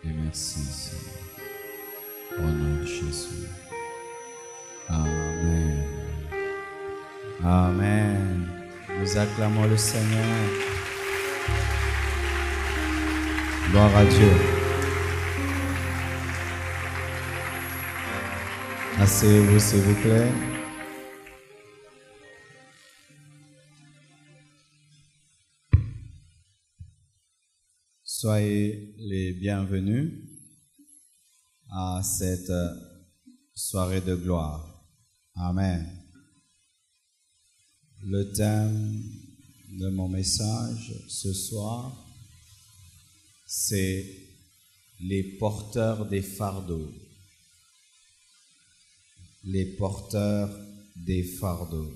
Et merci, Seigneur. Au nom de Jésus. Amen. Amen. Nous acclamons le Seigneur. Gloire à Dieu. Asseyez-vous, s'il vous plaît. Soyez les bienvenus à cette soirée de gloire. Amen. Le thème de mon message ce soir, c'est les porteurs des fardeaux. Les porteurs des fardeaux.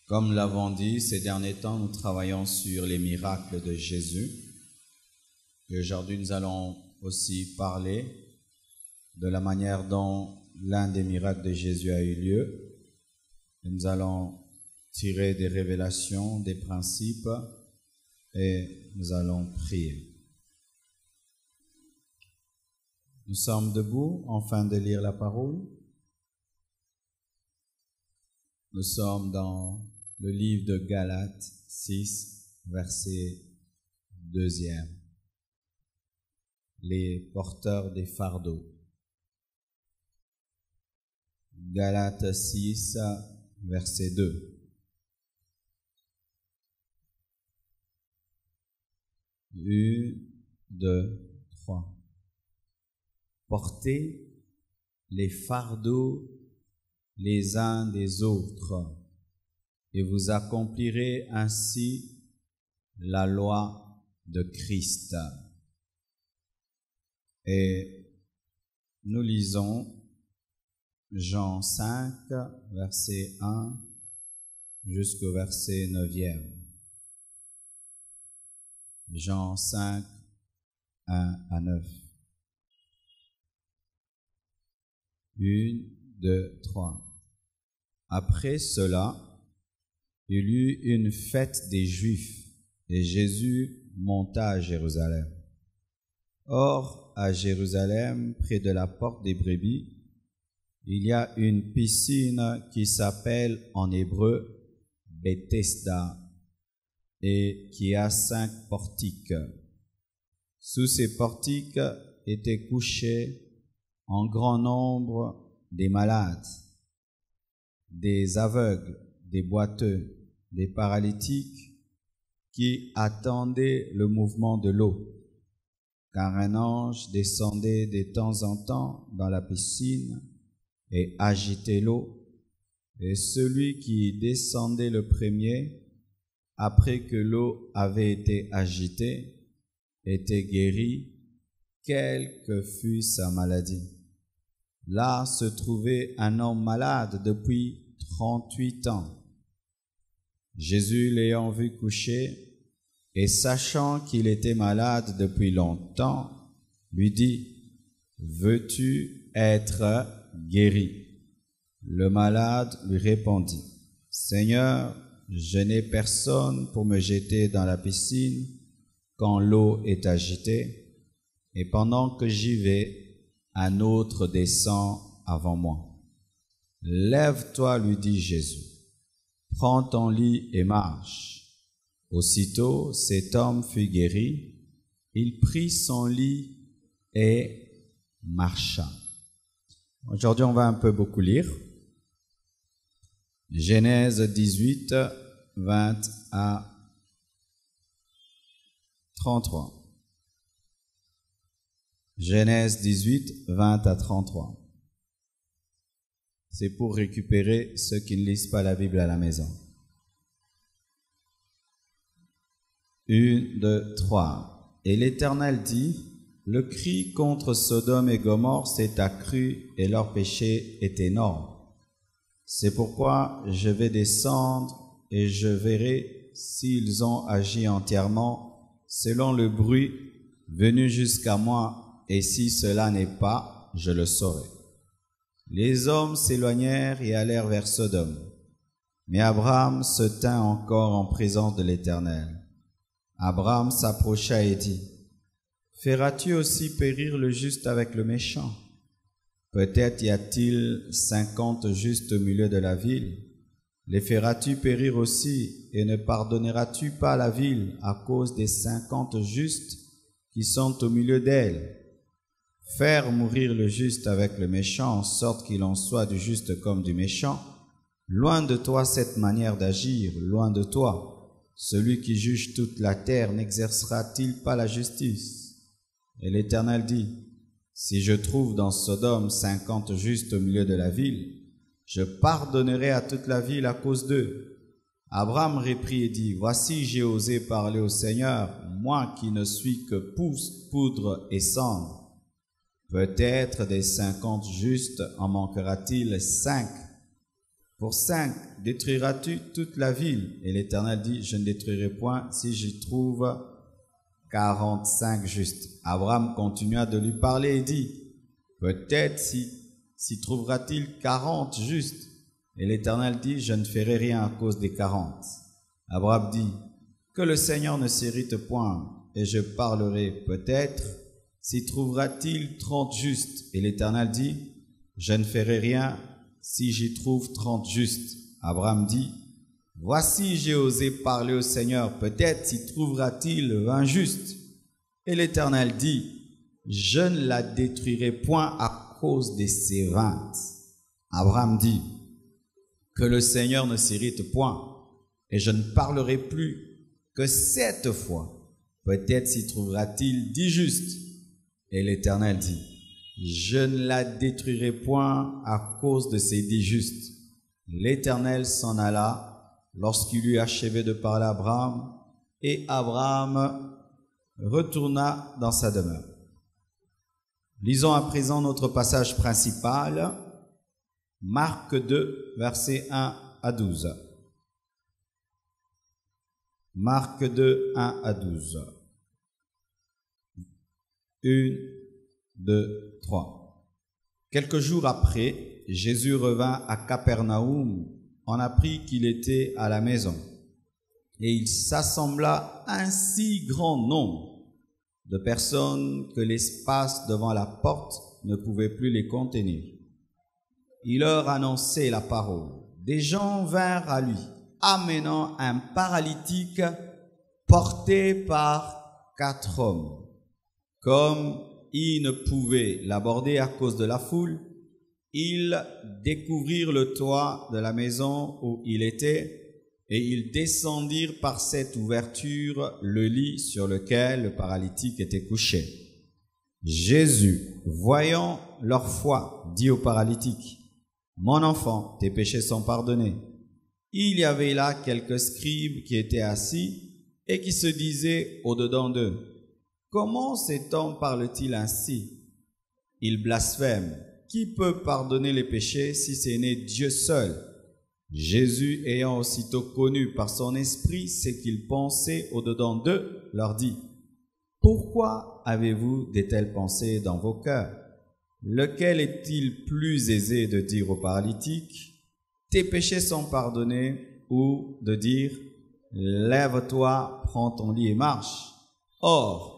Comme nous l'avons dit, ces derniers temps, nous travaillons sur les miracles de Jésus. Et aujourd'hui, nous allons aussi parler de la manière dont l'un des miracles de Jésus a eu lieu. Et nous allons tirer des révélations, des principes, et nous allons prier. Nous sommes debout, enfin de lire la parole. Nous sommes dans le livre de Galates 6, verset 2. Les porteurs des fardeaux. Galates 6, verset 2. 1, 2, 3. Portez les fardeaux les uns des autres, et vous accomplirez ainsi la loi de Christ. Et nous lisons Jean 5, verset 1 jusqu'au verset 9. Jean 5, 1 à 9. 1, 2, 3. Après cela, il y eut une fête des Juifs, et Jésus monta à Jérusalem. Or, à Jérusalem, près de la porte des brebis, il y a une piscine qui s'appelle en hébreu Bethesda, et qui a 5 portiques. Sous ces portiques étaient couchés en grand nombre des malades, des aveugles, des boiteux, des paralytiques qui attendaient le mouvement de l'eau, car un ange descendait de temps en temps dans la piscine et agitait l'eau, et celui qui descendait le premier, après que l'eau avait été agitée, était guéri, quelle que fût sa maladie. Là se trouvait un homme malade depuis 38 ans. Jésus, l'ayant vu couché, et sachant qu'il était malade depuis longtemps, lui dit, « Veux-tu être guéri ?» Le malade lui répondit, « Seigneur, je n'ai personne pour me jeter dans la piscine quand l'eau est agitée, et pendant que j'y vais, un autre descend avant moi. » « Lève-toi, lui dit Jésus, prends ton lit et marche. » Aussitôt, cet homme fut guéri, il prit son lit et marcha. Aujourd'hui, on va un peu beaucoup lire. Genèse 18, 20 à 33. Genèse 18, 20 à 33. C'est pour récupérer ceux qui ne lisent pas la Bible à la maison. 1, 2, 3. Et l'Éternel dit, le cri contre Sodome et Gomorrhe s'est accru et leur péché est énorme. C'est pourquoi je vais descendre et je verrai s'ils ont agi entièrement selon le bruit venu jusqu'à moi, et si cela n'est pas, je le saurai. Les hommes s'éloignèrent et allèrent vers Sodome. Mais Abraham se tint encore en présence de l'Éternel. Abraham s'approcha et dit, « Feras-tu aussi périr le juste avec le méchant? Peut-être y a-t-il 50 justes au milieu de la ville. Les feras-tu périr aussi, et ne pardonneras-tu pas la ville à cause des 50 justes qui sont au milieu d'elle? Faire mourir le juste avec le méchant, en sorte qu'il en soit du juste comme du méchant. Loin de toi cette manière d'agir, loin de toi. Celui qui juge toute la terre n'exercera-t-il pas la justice? » Et l'Éternel dit, « Si je trouve dans Sodome 50 justes au milieu de la ville, je pardonnerai à toute la ville à cause d'eux. » Abraham reprit et dit, « Voici, j'ai osé parler au Seigneur, moi qui ne suis que poudre et cendre. Peut-être des 50 justes en manquera-t-il 5. Pour 5, détruiras-tu toute la ville? » Et l'Éternel dit, « Je ne détruirai point si j'y trouve 45 justes. » Abraham continua de lui parler et dit, « Peut-être s'y trouvera-t-il 40 justes? » Et l'Éternel dit, « Je ne ferai rien à cause des 40. » Abraham dit, « Que le Seigneur ne s'irrite point, et je parlerai peut-être. S'y trouvera-t-il 30 justes? » Et l'Éternel dit, « Je ne ferai rien si j'y trouve 30 justes. » Abraham dit, « Voici, j'ai osé parler au Seigneur, peut-être s'y trouvera-t-il 20 justes. » Et l'Éternel dit, « Je ne la détruirai point à cause de ces 20. » Abraham dit, « Que le Seigneur ne s'irrite point, et je ne parlerai plus que 7 fois. Peut-être s'y trouvera-t-il 10 justes. » Et l'Éternel dit, « Je ne la détruirai point à cause de ces 10 justes. » L'Éternel s'en alla lorsqu'il eut achevé de parler à Abraham, et Abraham retourna dans sa demeure. Lisons à présent notre passage principal, Marc 2, versets 1 à 12. Marc 2, 1 à 12. 1, 2, 3. Quelques jours après, Jésus revint à Capernaum. On apprit qu'il était à la maison. Et il s'assembla un si grand nombre de personnes que l'espace devant la porte ne pouvait plus les contenir. Il leur annonçait la parole. Des gens vinrent à lui, amenant un paralytique porté par 4 hommes. Comme ils ne pouvaient l'aborder à cause de la foule, ils découvrirent le toit de la maison où il était, et ils descendirent par cette ouverture le lit sur lequel le paralytique était couché. Jésus, voyant leur foi, dit au paralytique, « Mon enfant, tes péchés sont pardonnés. » Il y avait là quelques scribes qui étaient assis et qui se disaient au-dedans d'eux, « Comment cet homme parle-t-il ainsi? Il blasphème. Qui peut pardonner les péchés si ce n'est Dieu seul? » Jésus, ayant aussitôt connu par son esprit ce qu'ils pensaient au-dedans d'eux, leur dit, « Pourquoi avez-vous de telles pensées dans vos cœurs? Lequel est-il plus aisé de dire au paralytique, « Tes péchés sont pardonnés » ou de dire, « Lève-toi, prends ton lit et marche » ? Or,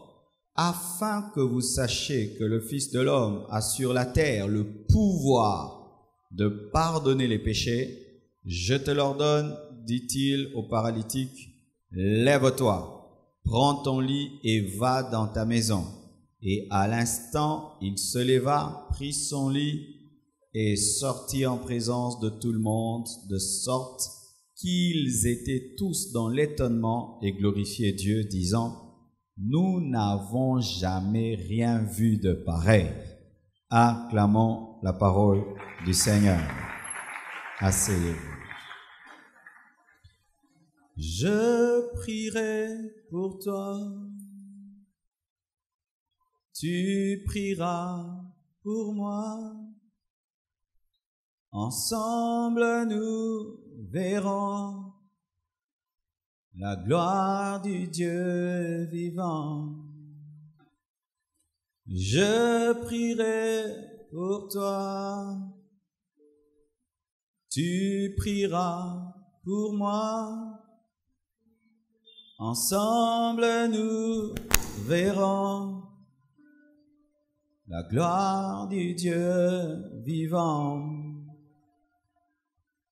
afin que vous sachiez que le Fils de l'homme a sur la terre le pouvoir de pardonner les péchés, je te l'ordonne, dit-il au paralytique, lève-toi, prends ton lit et va dans ta maison. Et à l'instant, il se leva, prit son lit et sortit en présence de tout le monde, de sorte qu'ils étaient tous dans l'étonnement et glorifiaient Dieu, disant, nous n'avons jamais rien vu de pareil. Acclamons la parole du Seigneur. Asseyez-vous. Je prierai pour toi. Tu prieras pour moi. Ensemble nous verrons la gloire du Dieu vivant. Je prierai pour toi. Tu prieras pour moi. Ensemble nous verrons la gloire du Dieu vivant.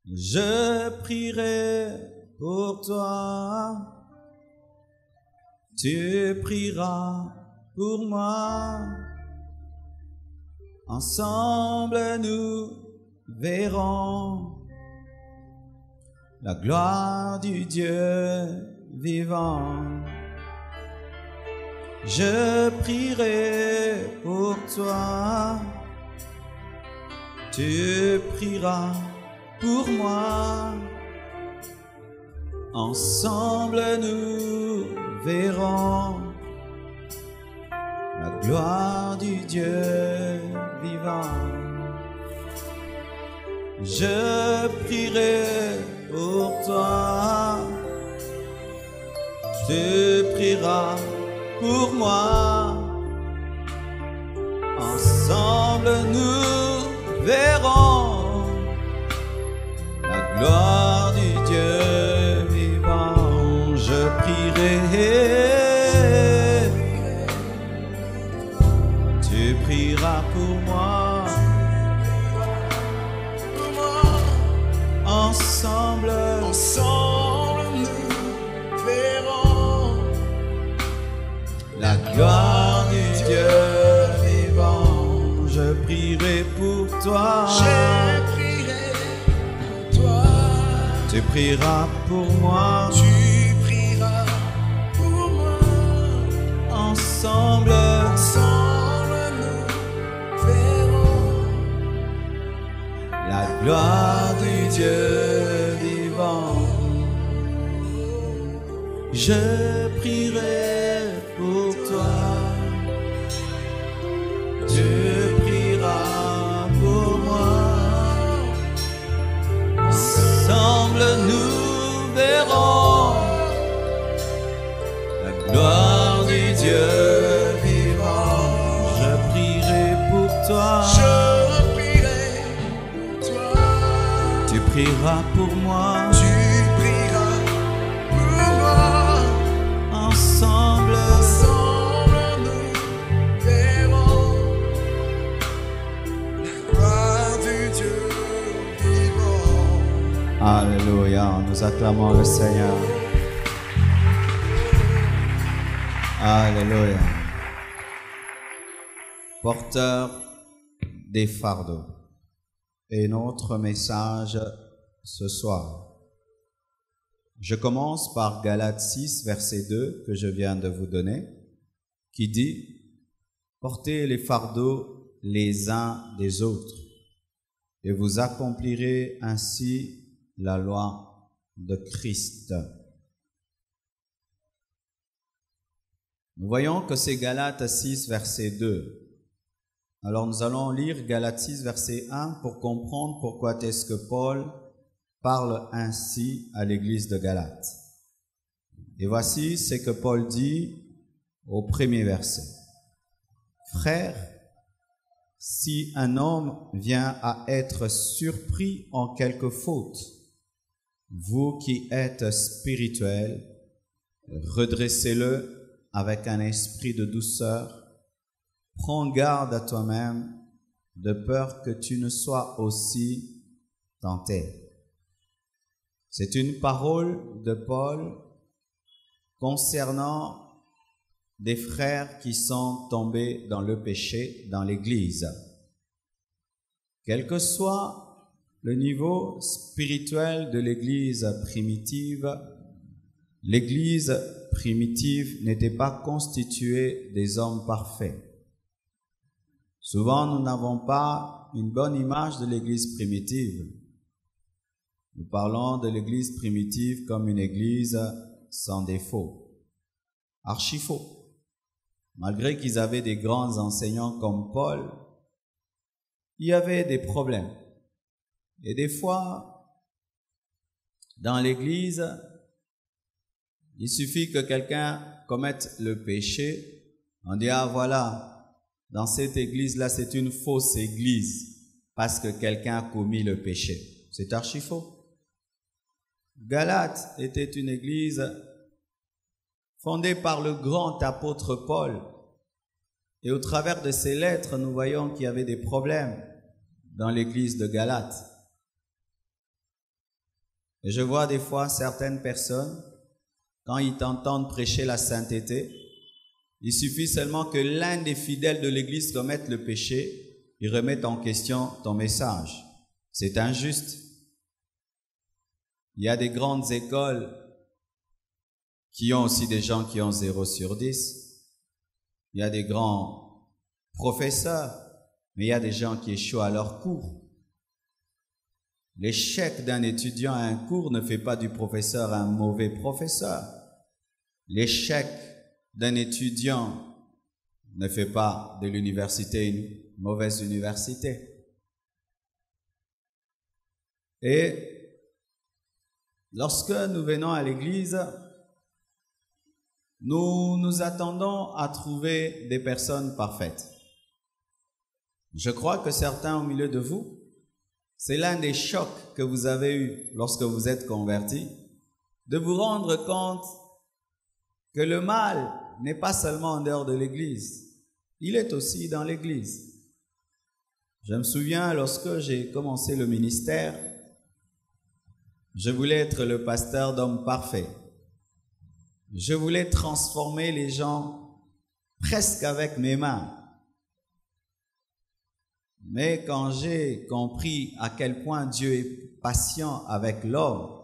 Je prierai pour toi. Tu prieras pour moi. Ensemble nous verrons la gloire du Dieu vivant. Je prierai pour toi. Tu prieras pour moi. Ensemble nous verrons la gloire du Dieu vivant. Je prierai pour toi. Tu prieras pour moi. Ensemble nous verrons la gloire du Dieu vivant. Je prierai. Tu prieras pour moi. Ensemble nous verrons la gloire du Dieu vivant. Je prierai pour toi. Je prierai pour toi. Tu prieras pour moi. Tu prieras pour moi. Ensemble nous verrons la gloire du Dieu vivant. Je prierai pour toi. Tu prieras pour moi. Ensemble nous verrons la gloire du Dieu vivant. Je prierai pour toi. Je prierai pour toi. Tu prieras pour moi. Tu prieras pour moi. Ensemble nous verrons la gloire du Dieu vivant. Alléluia, nous acclamons le Seigneur. Alléluia. Porteur des fardeaux. Et notre message ce soir. Je commence par Galates 6, verset 2, que je viens de vous donner, qui dit « Portez les fardeaux les uns des autres, et vous accomplirez ainsi la loi de Christ. » Nous voyons que c'est Galates 6, verset 2. Alors nous allons lire Galates 6, verset 1 pour comprendre pourquoi est-ce que Paul parle ainsi à l'église de Galates. Et voici ce que Paul dit au premier verset. « Frères, si un homme vient à être surpris en quelque faute, vous qui êtes spirituels, redressez-le avec un esprit de douceur. Prends garde à toi-même, de peur que tu ne sois aussi tenté. » C'est une parole de Paul concernant des frères qui sont tombés dans le péché dans l'Église. Quel que soit le niveau spirituel de l'Église primitive n'était pas constituée des hommes parfaits. Souvent, nous n'avons pas une bonne image de l'Église primitive. parlons de l'église primitive comme une église sans défaut. Archi faux. Malgré qu'ils avaient des grands enseignants comme Paul, il y avait des problèmes. Et des fois, dans l'église, il suffit que quelqu'un commette le péché. On dit, ah voilà, dans cette église-là, c'est une fausse église parce que quelqu'un a commis le péché. C'est archi faux. Galate était une église fondée par le grand apôtre Paul. Et au travers de ses lettres, nous voyons qu'il y avait des problèmes dans l'église de Galate. Et je vois des fois certaines personnes, quand ils t'entendent prêcher la sainteté, il suffit seulement que l'un des fidèles de l'église commette le péché, ils remettent en question ton message. C'est injuste. Il y a des grandes écoles qui ont aussi des gens qui ont 0 sur 10. Il y a des grands professeurs, mais il y a des gens qui échouent à leur cours. L'échec d'un étudiant à un cours ne fait pas du professeur un mauvais professeur. L'échec d'un étudiant ne fait pas de l'université une mauvaise université. Et lorsque nous venons à l'église, nous nous attendons à trouver des personnes parfaites. Je crois que certains au milieu de vous, c'est l'un des chocs que vous avez eu lorsque vous êtes convertis, de vous rendre compte que le mal n'est pas seulement en dehors de l'église, il est aussi dans l'église. Je me souviens, lorsque j'ai commencé le ministère, je voulais être le pasteur d'hommes parfaits. Je voulais transformer les gens presque avec mes mains. Mais quand j'ai compris à quel point Dieu est patient avec l'homme,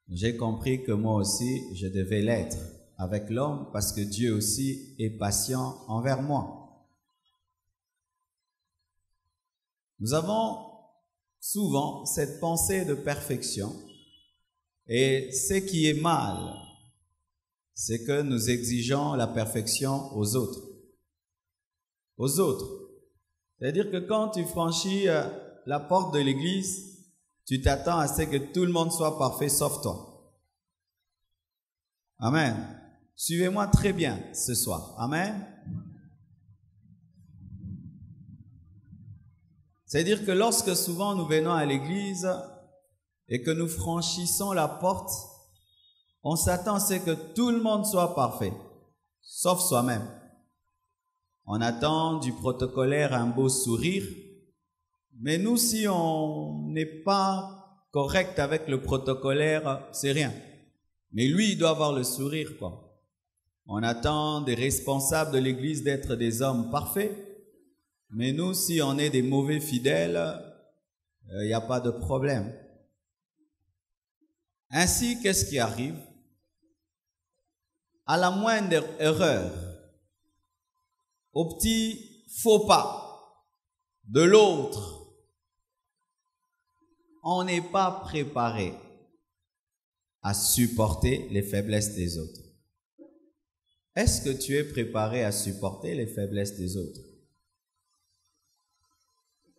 j'ai compris que moi aussi, je devais l'être avec l'homme parce que Dieu aussi est patient envers moi. Nous avons souvent cette pensée de perfection et ce qui est mal, c'est que nous exigeons la perfection aux autres. Aux autres. C'est-à-dire que quand tu franchis la porte de l'église, tu t'attends à ce que tout le monde soit parfait sauf toi. Amen. Suivez-moi très bien ce soir. Amen. C'est-à-dire que lorsque souvent nous venons à l'église et que nous franchissons la porte, on s'attend à ce que tout le monde soit parfait, sauf soi-même. On attend du protocolaire un beau sourire, mais nous, si on n'est pas correct avec le protocolaire, c'est rien. Mais lui, il doit avoir le sourire, quoi. On attend des responsables de l'église d'être des hommes parfaits, mais nous, si on est des mauvais fidèles, il n'y a pas de problème. Ainsi, qu'est-ce qui arrive? À la moindre erreur, au petit faux pas de l'autre, on n'est pas préparé à supporter les faiblesses des autres. Est-ce que tu es préparé à supporter les faiblesses des autres?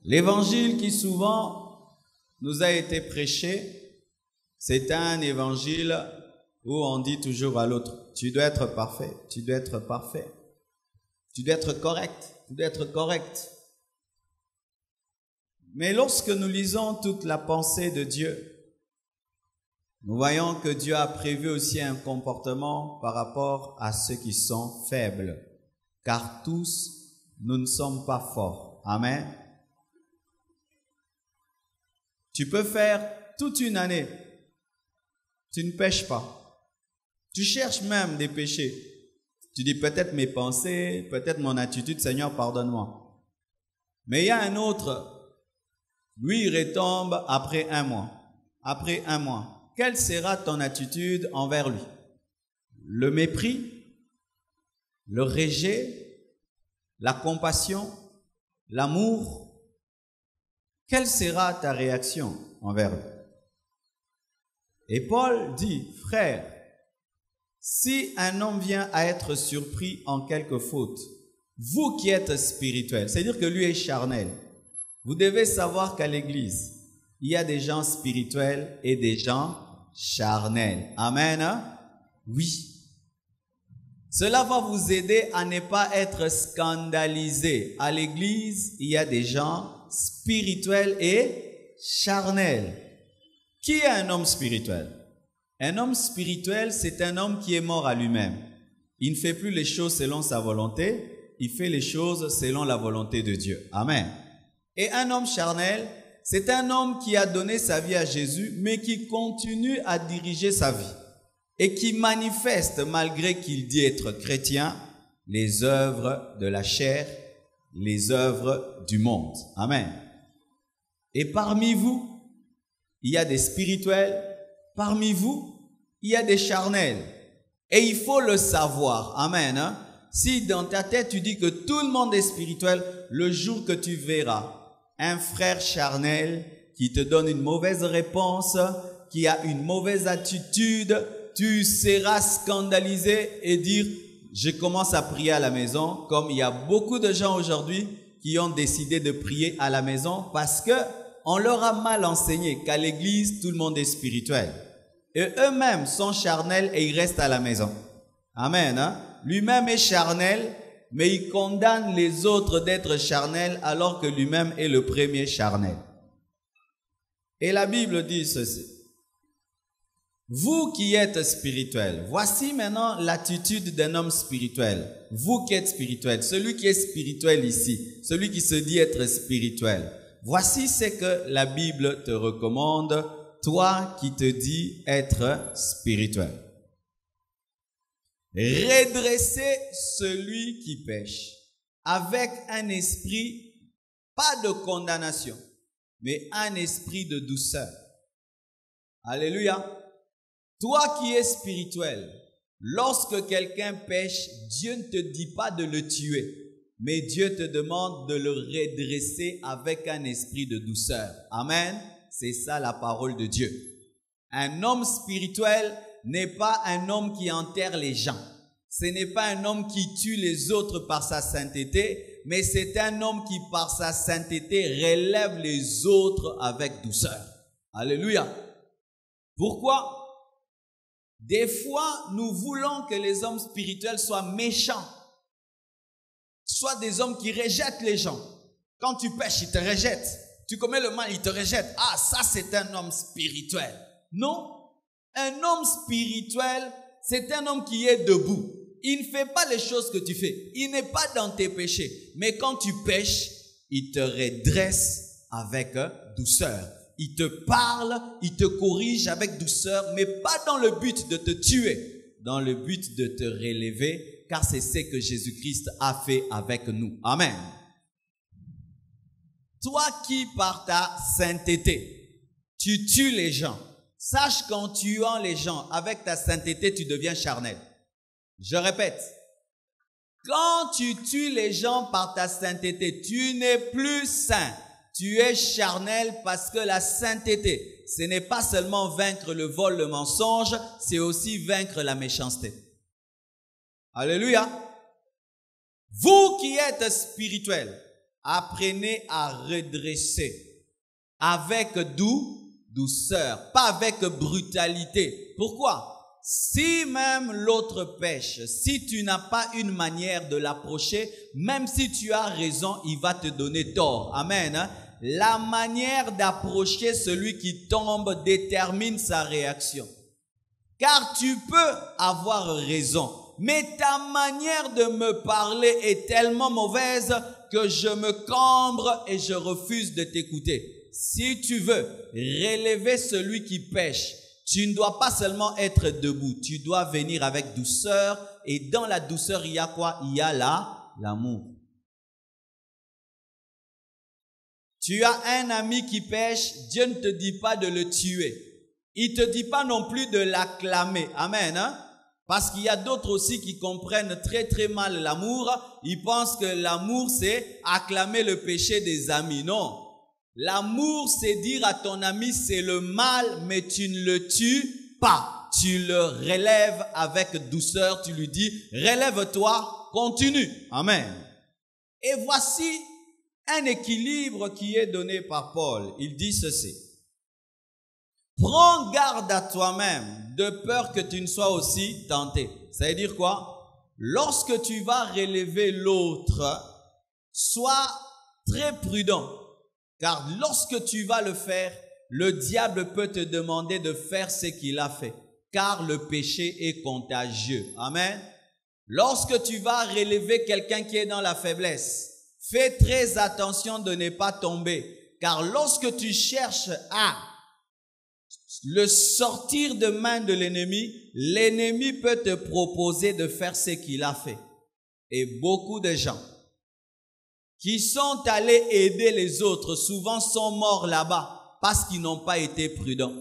L'évangile qui souvent nous a été prêché, c'est un évangile où on dit toujours à l'autre, tu dois être parfait, tu dois être parfait. Tu dois être correct, tu dois être correct. Mais lorsque nous lisons toute la pensée de Dieu, nous voyons que Dieu a prévu aussi un comportement par rapport à ceux qui sont faibles. Car tous, nous ne sommes pas forts. Amen. Tu peux faire toute une année, tu ne pêches pas. Tu cherches même des péchés. Tu dis peut-être mes pensées, peut-être mon attitude, Seigneur, pardonne-moi. Mais il y a un autre, lui, il retombe après 1 mois. Après 1 mois, quelle sera ton attitude envers lui? Le mépris, le rejet, la compassion, l'amour? Quelle sera ta réaction envers lui? Et Paul dit, frère, si un homme vient à être surpris en quelque faute, vous qui êtes spirituel, c'est-à-dire que lui est charnel, vous devez savoir qu'à l'église, il y a des gens spirituels et des gens charnels. Amen, hein? Oui. Cela va vous aider à ne pas être scandalisé. À l'église, il y a des gens spirituels et charnels. Qui est un homme spirituel? Un homme spirituel, c'est un homme qui est mort à lui-même. Il ne fait plus les choses selon sa volonté, il fait les choses selon la volonté de Dieu. Amen. Et un homme charnel, c'est un homme qui a donné sa vie à Jésus, mais qui continue à diriger sa vie et qui manifeste, malgré qu'il dit être chrétien, les œuvres de la chair, les œuvres du monde. Amen. Et parmi vous, il y a des spirituels, parmi vous, il y a des charnels. Et il faut le savoir. Amen. Hein? Si dans ta tête tu dis que tout le monde est spirituel, le jour que tu verras un frère charnel qui te donne une mauvaise réponse, qui a une mauvaise attitude, tu seras scandalisé et dire « Je commence à prier à la maison », comme il y a beaucoup de gens aujourd'hui qui ont décidé de prier à la maison parce que on leur a mal enseigné qu'à l'église, tout le monde est spirituel. Et eux-mêmes sont charnels et ils restent à la maison. Amen. Hein? Lui-même est charnel, mais il condamne les autres d'être charnels alors que lui-même est le premier charnel. Et la Bible dit ceci. Vous qui êtes spirituel, voici maintenant l'attitude d'un homme spirituel. Vous qui êtes spirituel, celui qui est spirituel ici, celui qui se dit être spirituel. Voici ce que la Bible te recommande, toi qui te dis être spirituel. Redressez celui qui pêche avec un esprit, pas de condamnation, mais un esprit de douceur. Alléluia. Toi qui es spirituel, lorsque quelqu'un pêche, Dieu ne te dit pas de le tuer, mais Dieu te demande de le redresser avec un esprit de douceur. Amen. C'est ça la parole de Dieu. Un homme spirituel n'est pas un homme qui enterre les gens. Ce n'est pas un homme qui tue les autres par sa sainteté, mais c'est un homme qui par sa sainteté relève les autres avec douceur. Alléluia. Pourquoi? Des fois, nous voulons que les hommes spirituels soient méchants, soient des hommes qui rejettent les gens. Quand tu pêches, ils te rejettent. Tu commets le mal, ils te rejettent. Ah, ça c'est un homme spirituel. Non, un homme spirituel, c'est un homme qui est debout. Il ne fait pas les choses que tu fais. Il n'est pas dans tes péchés. Mais quand tu pêches, il te redresse avec douceur. Il te parle, il te corrige avec douceur, mais pas dans le but de te tuer, dans le but de te relever, car c'est ce que Jésus-Christ a fait avec nous. Amen. Toi qui, par ta sainteté, tu tues les gens, sache qu'en tuant les gens avec ta sainteté, tu deviens charnel. Je répète, quand tu tues les gens par ta sainteté, tu n'es plus saint. Tu es charnel parce que la sainteté, ce n'est pas seulement vaincre le vol, le mensonge, c'est aussi vaincre la méchanceté. Alléluia. Vous qui êtes spirituels, apprenez à redresser avec douceur, pas avec brutalité. Pourquoi? Si même l'autre pêche, si tu n'as pas une manière de l'approcher, même si tu as raison, il va te donner tort. Amen. Hein? La manière d'approcher celui qui tombe détermine sa réaction. Car tu peux avoir raison, mais ta manière de me parler est tellement mauvaise que je me cambre et je refuse de t'écouter. Si tu veux relever celui qui pêche, tu ne dois pas seulement être debout, tu dois venir avec douceur. Et dans la douceur, il y a quoi? Il y a l'amour. Tu as un ami qui pêche, Dieu ne te dit pas de le tuer. Il ne te dit pas non plus de l'acclamer. Amen. Hein? Parce qu'il y a d'autres aussi qui comprennent très très mal l'amour. Ils pensent que l'amour c'est acclamer le péché des amis. Non. L'amour, c'est dire à ton ami, c'est le mal, mais tu ne le tues pas. Tu le relèves avec douceur, tu lui dis, relève-toi, continue. Amen. Et voici un équilibre qui est donné par Paul. Il dit ceci. Prends garde à toi-même, de peur que tu ne sois aussi tenté. Ça veut dire quoi? Lorsque tu vas relever l'autre, sois très prudent. Car lorsque tu vas le faire, le diable peut te demander de faire ce qu'il a fait. Car le péché est contagieux. Amen. Lorsque tu vas relever quelqu'un qui est dans la faiblesse, fais très attention de ne pas tomber. Car lorsque tu cherches à le sortir de main de l'ennemi, l'ennemi peut te proposer de faire ce qu'il a fait. Et beaucoup de gens qui sont allés aider les autres, souvent sont morts là-bas parce qu'ils n'ont pas été prudents.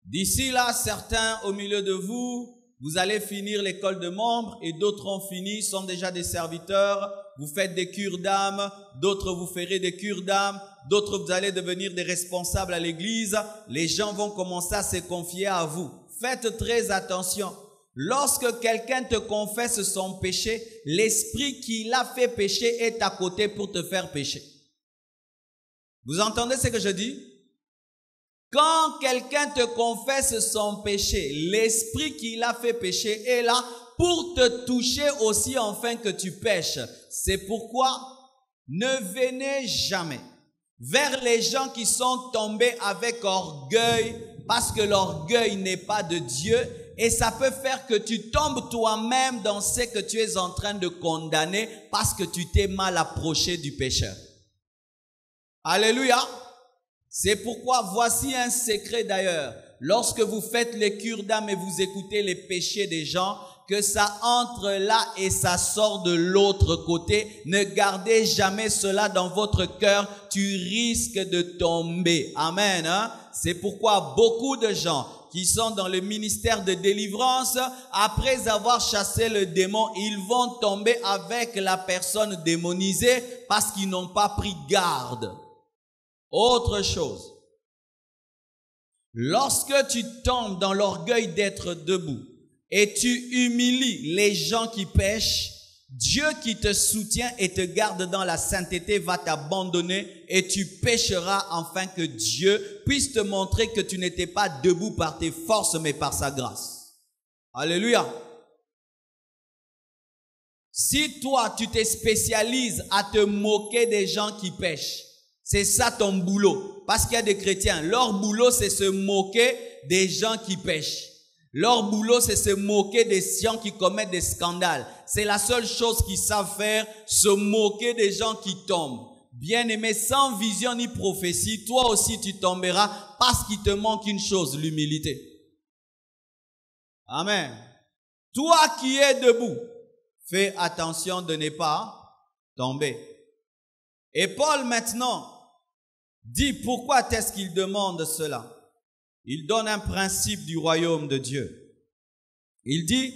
D'ici là, certains au milieu de vous, vous allez finir l'école de membres et d'autres ont fini, sont déjà des serviteurs. Vous faites des cures d'âme, d'autres vous ferez des cures d'âme, d'autres vous allez devenir des responsables à l'église. Les gens vont commencer à se confier à vous. Faites très attention. Lorsque quelqu'un te confesse son péché, l'esprit qui l'a fait pécher est à côté pour te faire pécher. Vous entendez ce que je dis? Quand quelqu'un te confesse son péché, l'esprit qui l'a fait pécher est là pour te toucher aussi afin que tu pêches. C'est pourquoi ne venez jamais vers les gens qui sont tombés avec orgueil, parce que l'orgueil n'est pas de Dieu et ça peut faire que tu tombes toi-même dans ce que tu es en train de condamner parce que tu t'es mal approché du pécheur. Alléluia. C'est pourquoi voici un secret d'ailleurs. Lorsque vous faites les cures d'âme et vous écoutez les péchés des gens, que ça entre là et ça sort de l'autre côté. Ne gardez jamais cela dans votre cœur. Tu risques de tomber. Amen. Hein? C'est pourquoi beaucoup de gens qui sont dans le ministère de délivrance, après avoir chassé le démon, ils vont tomber avec la personne démonisée parce qu'ils n'ont pas pris garde. Autre chose, lorsque tu tombes dans l'orgueil d'être debout et tu humilies les gens qui pêchent, Dieu qui te soutient et te garde dans la sainteté va t'abandonner et tu pécheras afin que Dieu puisse te montrer que tu n'étais pas debout par tes forces mais par sa grâce. Alléluia. Si toi tu te spécialises à te moquer des gens qui pêchent, c'est ça ton boulot. Parce qu'il y a des chrétiens, leur boulot c'est se moquer des gens qui pêchent. Leur boulot c'est se moquer des gens qui commettent des scandales. C'est la seule chose qu'ils savent faire, se moquer des gens qui tombent. Bien-aimé, sans vision ni prophétie, toi aussi tu tomberas parce qu'il te manque une chose, l'humilité. Amen. Toi qui es debout, fais attention de ne pas tomber. Et Paul maintenant dit pourquoi est-ce qu'il demande cela? Il donne un principe du royaume de Dieu. Il dit,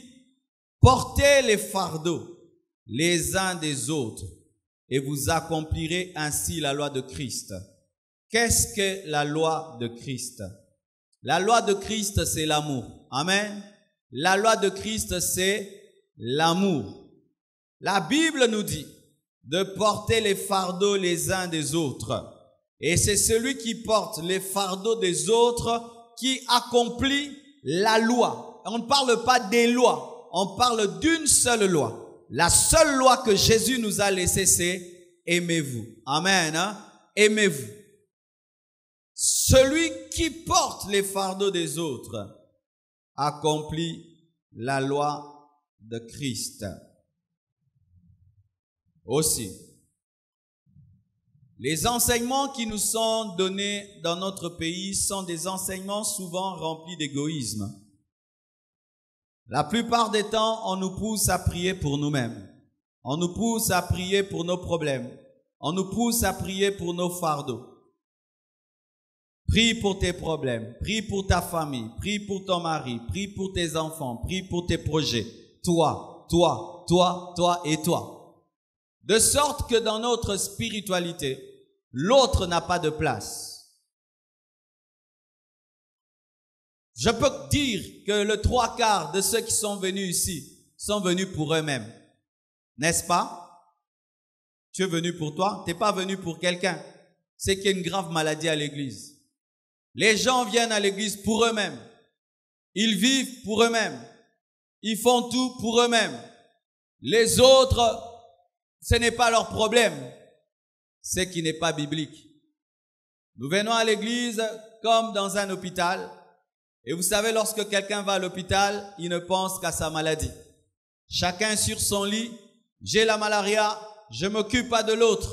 portez les fardeaux les uns des autres et vous accomplirez ainsi la loi de Christ. Qu'est-ce que la loi de Christ? La loi de Christ, c'est l'amour. Amen. La loi de Christ, c'est l'amour. La Bible nous dit de porter les fardeaux les uns des autres. Et c'est celui qui porte les fardeaux des autres qui accomplit la loi. On ne parle pas des lois, on parle d'une seule loi. La seule loi que Jésus nous a laissée, c'est aimez-vous. Amen. Hein? Aimez-vous. Celui qui porte les fardeaux des autres accomplit la loi de Christ. Aussi, les enseignements qui nous sont donnés dans notre pays sont des enseignements souvent remplis d'égoïsme. La plupart des temps, on nous pousse à prier pour nous-mêmes. On nous pousse à prier pour nos problèmes. On nous pousse à prier pour nos fardeaux. Prie pour tes problèmes. Prie pour ta famille. Prie pour ton mari. Prie pour tes enfants. Prie pour tes projets. Toi et toi. De sorte que dans notre spiritualité, l'autre n'a pas de place. Je peux dire que le 3/4 de ceux qui sont venus ici sont venus pour eux-mêmes. N'est-ce pas? Tu es venu pour toi, tu n'es pas venu pour quelqu'un. C'est qu'il y a une grave maladie à l'église. Les gens viennent à l'église pour eux-mêmes. Ils vivent pour eux-mêmes. Ils font tout pour eux-mêmes. Les autres, ce n'est pas leur problème. C'est qui n'est pas biblique. Nous venons à l'église comme dans un hôpital. Et vous savez, lorsque quelqu'un va à l'hôpital, il ne pense qu'à sa maladie. Chacun sur son lit, j'ai la malaria, je m'occupe pas de l'autre.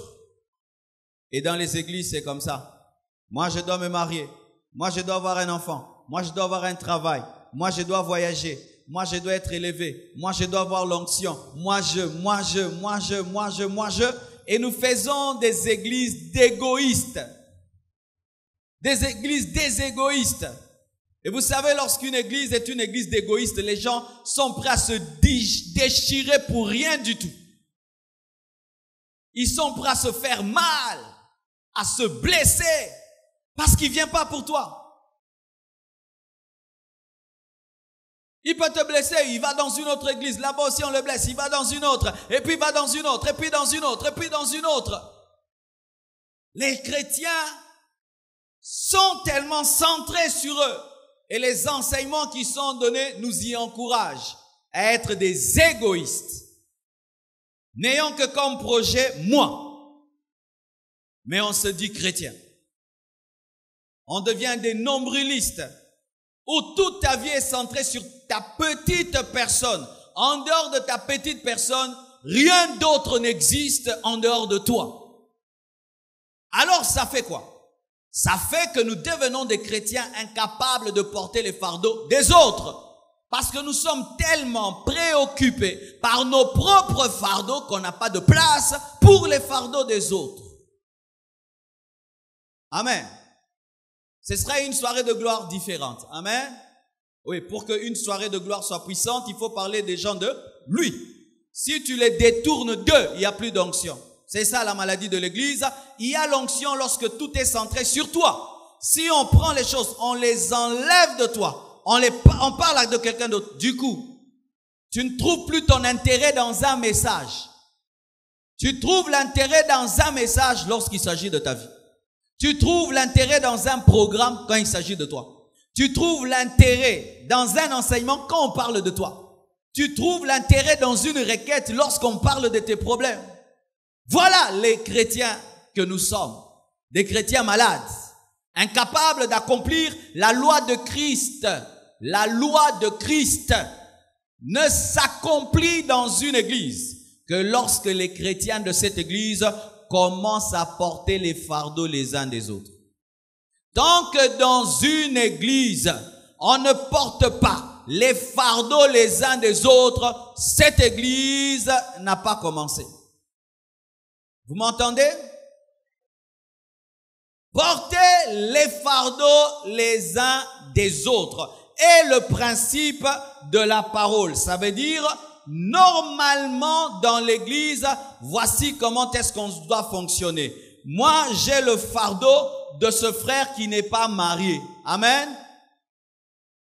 Et dans les églises, c'est comme ça. Moi, je dois me marier. Moi, je dois avoir un enfant. Moi, je dois avoir un travail. Moi, je dois voyager. Moi, je dois être élevé. Moi, je dois avoir l'onction. Moi, je. Et nous faisons des églises d'égoïstes. Des églises déségoïstes. Et vous savez, lorsqu'une église est une église d'égoïstes, les gens sont prêts à se déchirer pour rien du tout. Ils sont prêts à se faire mal, à se blesser, parce qu'il ne vient pas pour toi. Il peut te blesser, il va dans une autre église, là-bas aussi on le blesse, il va dans une autre, et puis il va dans une autre, et puis dans une autre, et puis dans une autre. Les chrétiens sont tellement centrés sur eux, et les enseignements qui sont donnés nous y encouragent à être des égoïstes. N'ayant que comme projet, moi. Mais on se dit chrétien. On devient des nombrilistes, où toute ta vie est centrée sur ta petite personne. En dehors de ta petite personne, rien d'autre n'existe en dehors de toi. Alors ça fait quoi? Ça fait que nous devenons des chrétiens incapables de porter les fardeaux des autres. Parce que nous sommes tellement préoccupés par nos propres fardeaux qu'on n'a pas de place pour les fardeaux des autres. Amen. Ce serait une soirée de gloire différente. Amen. Oui, pour qu'une soirée de gloire soit puissante, il faut parler des gens de lui. Si tu les détournes d'eux, il n'y a plus d'onction. C'est ça la maladie de l'église. Il y a l'onction lorsque tout est centré sur toi. Si on prend les choses, on les enlève de toi, on parle de quelqu'un d'autre. Du coup, tu ne trouves plus ton intérêt dans un message. Tu trouves l'intérêt dans un message lorsqu'il s'agit de ta vie. Tu trouves l'intérêt dans un programme quand il s'agit de toi. Tu trouves l'intérêt dans un enseignement quand on parle de toi. Tu trouves l'intérêt dans une requête lorsqu'on parle de tes problèmes. Voilà les chrétiens que nous sommes. Des chrétiens malades, incapables d'accomplir la loi de Christ. La loi de Christ ne s'accomplit dans une église que lorsque les chrétiens de cette église commencent à porter les fardeaux les uns des autres. Tant que dans une église, on ne porte pas les fardeaux les uns des autres, cette église n'a pas commencé. Vous m'entendez? Porter les fardeaux les uns des autres est le principe de la parole. Ça veut dire, normalement dans l'église, voici comment est-ce qu'on doit fonctionner. Moi, j'ai le fardeau de ce frère qui n'est pas marié. Amen.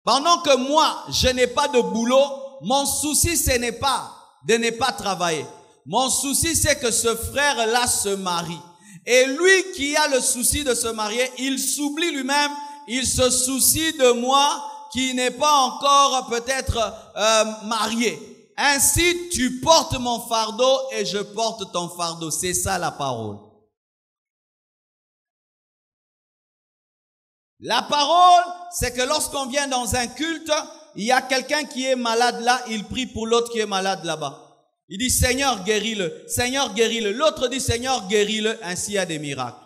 Pendant que moi, je n'ai pas de boulot, mon souci, ce n'est pas de ne pas travailler. Mon souci, c'est que ce frère-là se marie. Et lui qui a le souci de se marier, il s'oublie lui-même, il se soucie de moi qui n'est pas encore peut-être marié. Ainsi, tu portes mon fardeau et je porte ton fardeau. C'est ça la parole. La parole, c'est que lorsqu'on vient dans un culte, il y a quelqu'un qui est malade là, il prie pour l'autre qui est malade là-bas. Il dit, Seigneur, guéris-le. Seigneur, guéris-le. L'autre dit, Seigneur, guéris-le. Ainsi, il y a des miracles.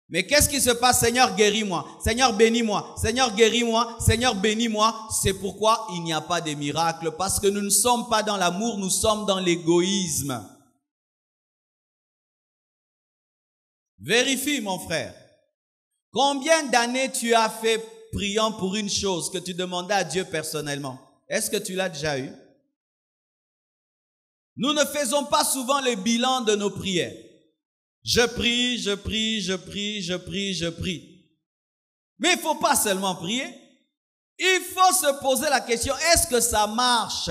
Mais qu'est-ce qui se passe? Seigneur, guéris-moi. Seigneur, bénis-moi. Seigneur, guéris-moi. Seigneur, bénis-moi. C'est pourquoi il n'y a pas de miracles. Parce que nous ne sommes pas dans l'amour, nous sommes dans l'égoïsme. Vérifie, mon frère. Combien d'années tu as fait priant pour une chose que tu demandais à Dieu personnellement? Est-ce que tu l'as déjà eu? Nous ne faisons pas souvent le bilan de nos prières. Je prie, je prie, je prie, je prie, je prie. Mais il ne faut pas seulement prier. Il faut se poser la question, est-ce que ça marche?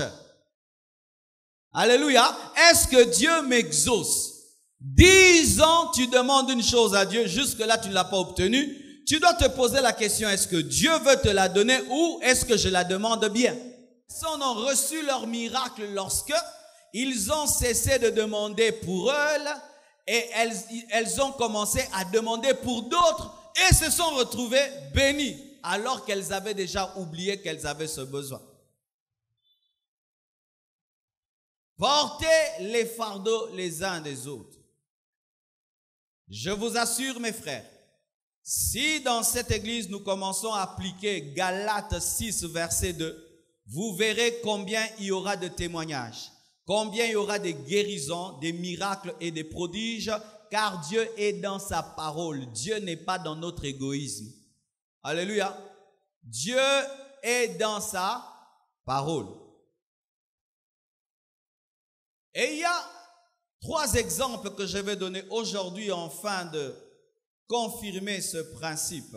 Alléluia. Est-ce que Dieu m'exauce? 10 ans, tu demandes une chose à Dieu, jusque-là tu ne l'as pas obtenue. Tu dois te poser la question, est-ce que Dieu veut te la donner ou est-ce que je la demande bien? Ils ont reçu leur miracle lorsque ils ont cessé de demander pour eux et elles ont commencé à demander pour d'autres et se sont retrouvées bénies alors qu'elles avaient déjà oublié qu'elles avaient ce besoin. Portez les fardeaux les uns des autres. Je vous assure, mes frères, si dans cette église nous commençons à appliquer Galates 6, verset 2, vous verrez combien il y aura de témoignages, combien il y aura de guérisons, des miracles et des prodiges, car Dieu est dans sa parole. Dieu n'est pas dans notre égoïsme. Alléluia. Dieu est dans sa parole. Et il y a 3 exemples que je vais donner aujourd'hui afin de confirmer ce principe.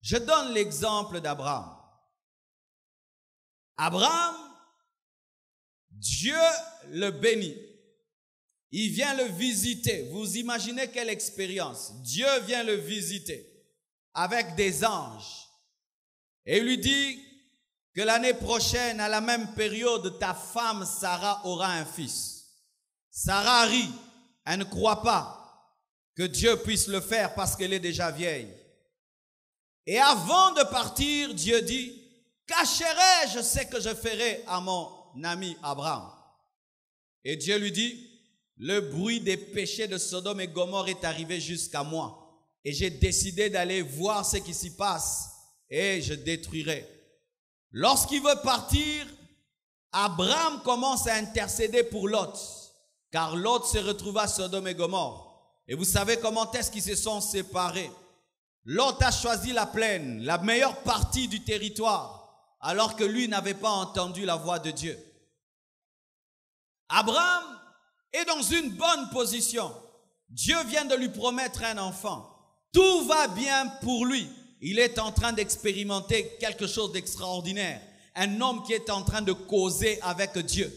Je donne l'exemple d'Abraham. Abraham, Dieu le bénit. Il vient le visiter. Vous imaginez quelle expérience. Dieu vient le visiter avec des anges. Et il lui dit que l'année prochaine, à la même période, ta femme Sarah aura un fils. Sarah rit. Elle ne croit pas que Dieu puisse le faire parce qu'elle est déjà vieille. Et avant de partir, Dieu dit, cacherai-je ce que je ferai à mon ami Abraham? Et Dieu lui dit, le bruit des péchés de Sodome et Gomorrhe est arrivé jusqu'à moi. Et j'ai décidé d'aller voir ce qui s'y passe et je détruirai. Lorsqu'il veut partir, Abraham commence à intercéder pour Lot, car Lot se retrouva à Sodome et Gomorrhe. Et vous savez comment est-ce qu'ils se sont séparés? Lot a choisi la plaine, la meilleure partie du territoire, alors que lui n'avait pas entendu la voix de Dieu. Abraham est dans une bonne position. Dieu vient de lui promettre un enfant. Tout va bien pour lui. Il est en train d'expérimenter quelque chose d'extraordinaire. Un homme qui est en train de causer avec Dieu.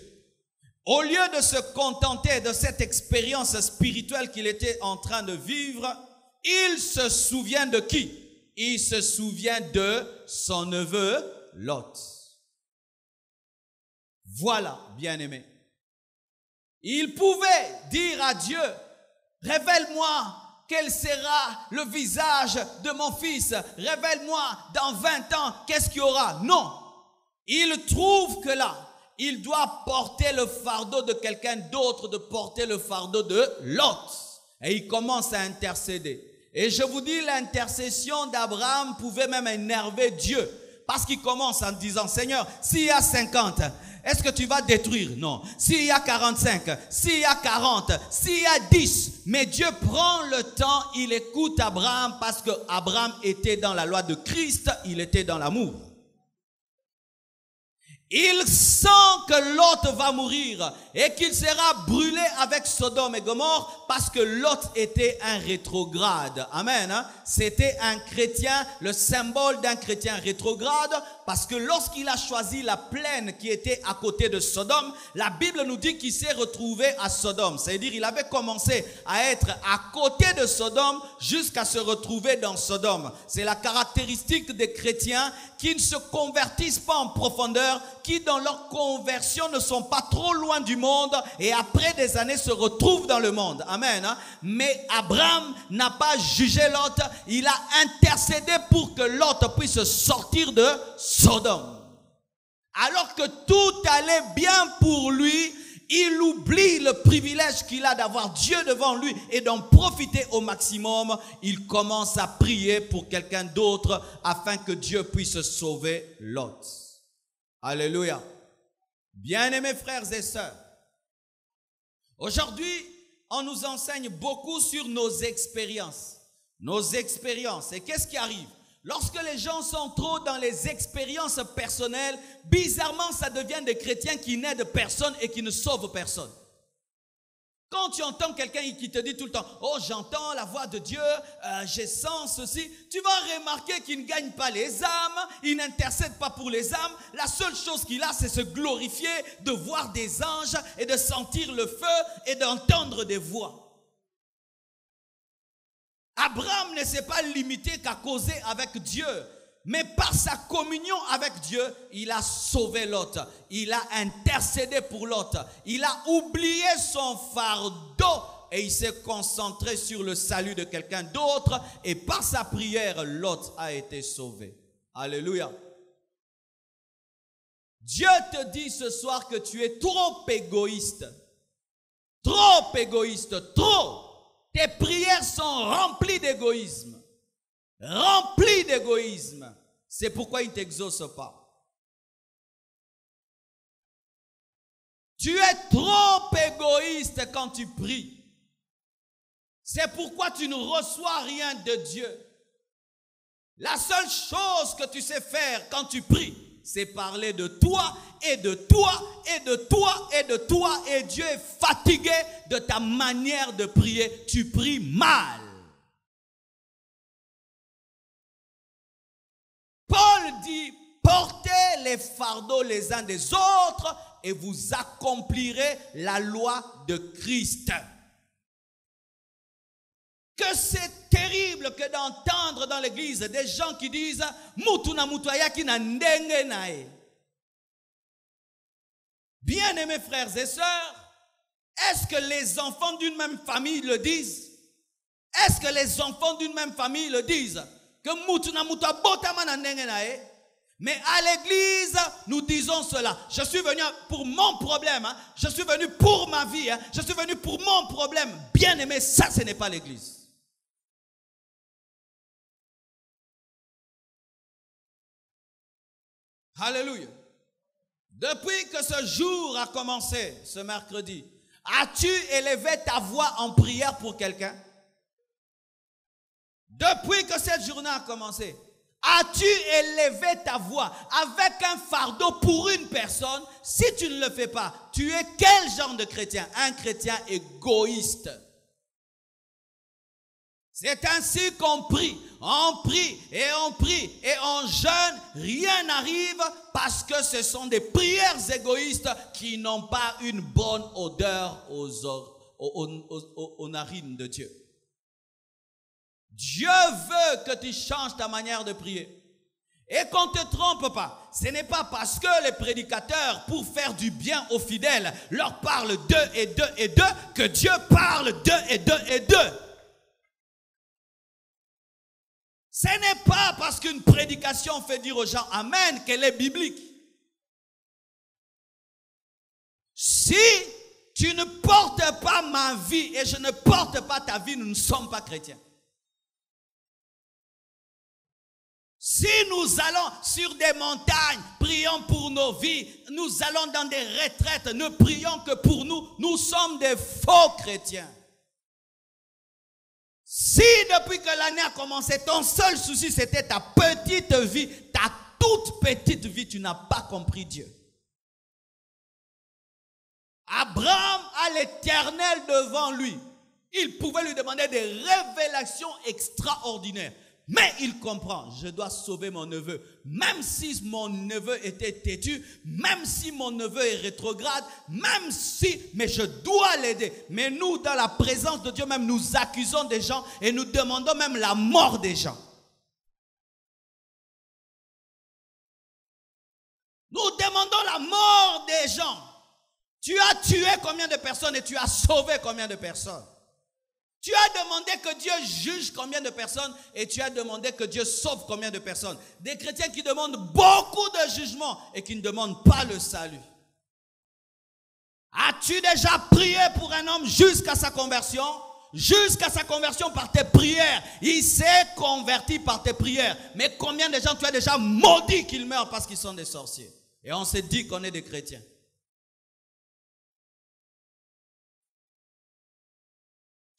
Au lieu de se contenter de cette expérience spirituelle qu'il était en train de vivre, il se souvient de qui? Il se souvient de son neveu Lot. Voilà, bien-aimé. Il pouvait dire à Dieu, révèle-moi quel sera le visage de mon fils. Révèle-moi dans 20 ans, qu'est-ce qu'il y aura? Non. Il trouve que là, il doit porter le fardeau de quelqu'un d'autre, de porter le fardeau de Lot. Et il commence à intercéder. Et je vous dis, l'intercession d'Abraham pouvait même énerver Dieu. Parce qu'il commence en disant, Seigneur, s'il y a 50, est-ce que tu vas détruire? Non. S'il y a 45, s'il y a 40, s'il y a 10. Mais Dieu prend le temps, il écoute Abraham parce que Abraham était dans la loi de Christ, il était dans l'amour. Il sent que Lot va mourir et qu'il sera brûlé avec Sodome et Gomorrhe parce que Lot était un rétrograde. Amen. Hein? C'était un chrétien, le symbole d'un chrétien rétrograde, parce que lorsqu'il a choisi la plaine qui était à côté de Sodome, la Bible nous dit qu'il s'est retrouvé à Sodome. C'est-à-dire qu'il avait commencé à être à côté de Sodome jusqu'à se retrouver dans Sodome. C'est la caractéristique des chrétiens qui ne se convertissent pas en profondeur, qui dans leur conversion ne sont pas trop loin du monde et après des années se retrouvent dans le monde. Amen. Hein? Mais Abraham n'a pas jugé Lot, il a intercédé pour que Lot puisse sortir de Sodome. Alors que tout allait bien pour lui, il oublie le privilège qu'il a d'avoir Dieu devant lui et d'en profiter au maximum. Il commence à prier pour quelqu'un d'autre afin que Dieu puisse sauver Lot. Alléluia. Bien-aimés frères et sœurs, aujourd'hui, on nous enseigne beaucoup sur nos expériences. Nos expériences. Et qu'est-ce qui arrive? Lorsque les gens sont trop dans les expériences personnelles, bizarrement, ça devient des chrétiens qui n'aident personne et qui ne sauvent personne. Quand tu entends quelqu'un qui te dit tout le temps, « Oh, j'entends la voix de Dieu, j'ai sens ceci », tu vas remarquer qu'il ne gagne pas les âmes, il n'intercède pas pour les âmes. La seule chose qu'il a, c'est se glorifier, de voir des anges et de sentir le feu et d'entendre des voix. Abraham ne s'est pas limité qu'à causer avec Dieu, mais par sa communion avec Dieu, il a sauvé Lot, il a intercédé pour Lot, il a oublié son fardeau et il s'est concentré sur le salut de quelqu'un d'autre et par sa prière, Lot a été sauvé. Alléluia. Dieu te dit ce soir que tu es trop égoïste, trop. Tes prières sont remplies d'égoïsme. Remplies d'égoïsme. C'est pourquoi il ne t'exauce pas. Tu es trop égoïste quand tu pries. C'est pourquoi tu ne reçois rien de Dieu. La seule chose que tu sais faire quand tu pries, c'est parler de toi et de toi et de toi et de toi. Et Dieu est fatigué de ta manière de prier. Tu pries mal. Paul dit, portez les fardeaux les uns des autres et vous accomplirez la loi de Christ. Que c'est terrible que d'entendre dans l'église des gens qui disent Mutuna mutayaki na ndenge nae. Bien-aimés frères et sœurs, est-ce que les enfants d'une même famille le disent? Est-ce que les enfants d'une même famille le disent? Que mutuna muta botama na ndenge nae. Mais à l'église, nous disons cela. Je suis venu pour mon problème. Hein. Je suis venu pour ma vie. Hein. Je suis venu pour mon problème. Bien-aimé, ça, ce n'est pas l'église. Alléluia. Depuis que ce jour a commencé, ce mercredi, as-tu élevé ta voix en prière pour quelqu'un? Depuis que cette journée a commencé, as-tu élevé ta voix avec un fardeau pour une personne? Si tu ne le fais pas, tu es quel genre de chrétien? Un chrétien égoïste. C'est ainsi qu'on prie. On prie et on prie et on jeûne. Rien n'arrive parce que ce sont des prières égoïstes qui n'ont pas une bonne odeur aux narines de Dieu. Dieu veut que tu changes ta manière de prier. Et qu'on ne te trompe pas. Ce n'est pas parce que les prédicateurs, pour faire du bien aux fidèles, leur parlent d'eux et d'eux et d'eux, que Dieu parle d'eux et d'eux et d'eux. Ce n'est pas parce qu'une prédication fait dire aux gens Amen qu'elle est biblique. Si tu ne portes pas ma vie et je ne porte pas ta vie, nous ne sommes pas chrétiens. Si nous allons sur des montagnes, prions pour nos vies, nous allons dans des retraites, ne prions que pour nous, nous sommes des faux chrétiens. Si depuis que l'année a commencé, ton seul souci c'était ta petite vie, ta toute petite vie, tu n'as pas compris Dieu. Abraham a l'Éternel devant lui. Il pouvait lui demander des révélations extraordinaires. Mais il comprend, je dois sauver mon neveu. Même si mon neveu était têtu, même si mon neveu est rétrograde, même si, mais je dois l'aider. Mais nous, dans la présence de Dieu même, nous accusons des gens et nous demandons même la mort des gens. Nous demandons la mort des gens. Tu as tué combien de personnes et tu as sauvé combien de personnes? Tu as demandé que Dieu juge combien de personnes et tu as demandé que Dieu sauve combien de personnes. Des chrétiens qui demandent beaucoup de jugement et qui ne demandent pas le salut. As-tu déjà prié pour un homme jusqu'à sa conversion? Jusqu'à sa conversion par tes prières. Il s'est converti par tes prières. Mais combien de gens tu as déjà maudit qu'ils meurent parce qu'ils sont des sorciers? Et on s'est dit qu'on est des chrétiens.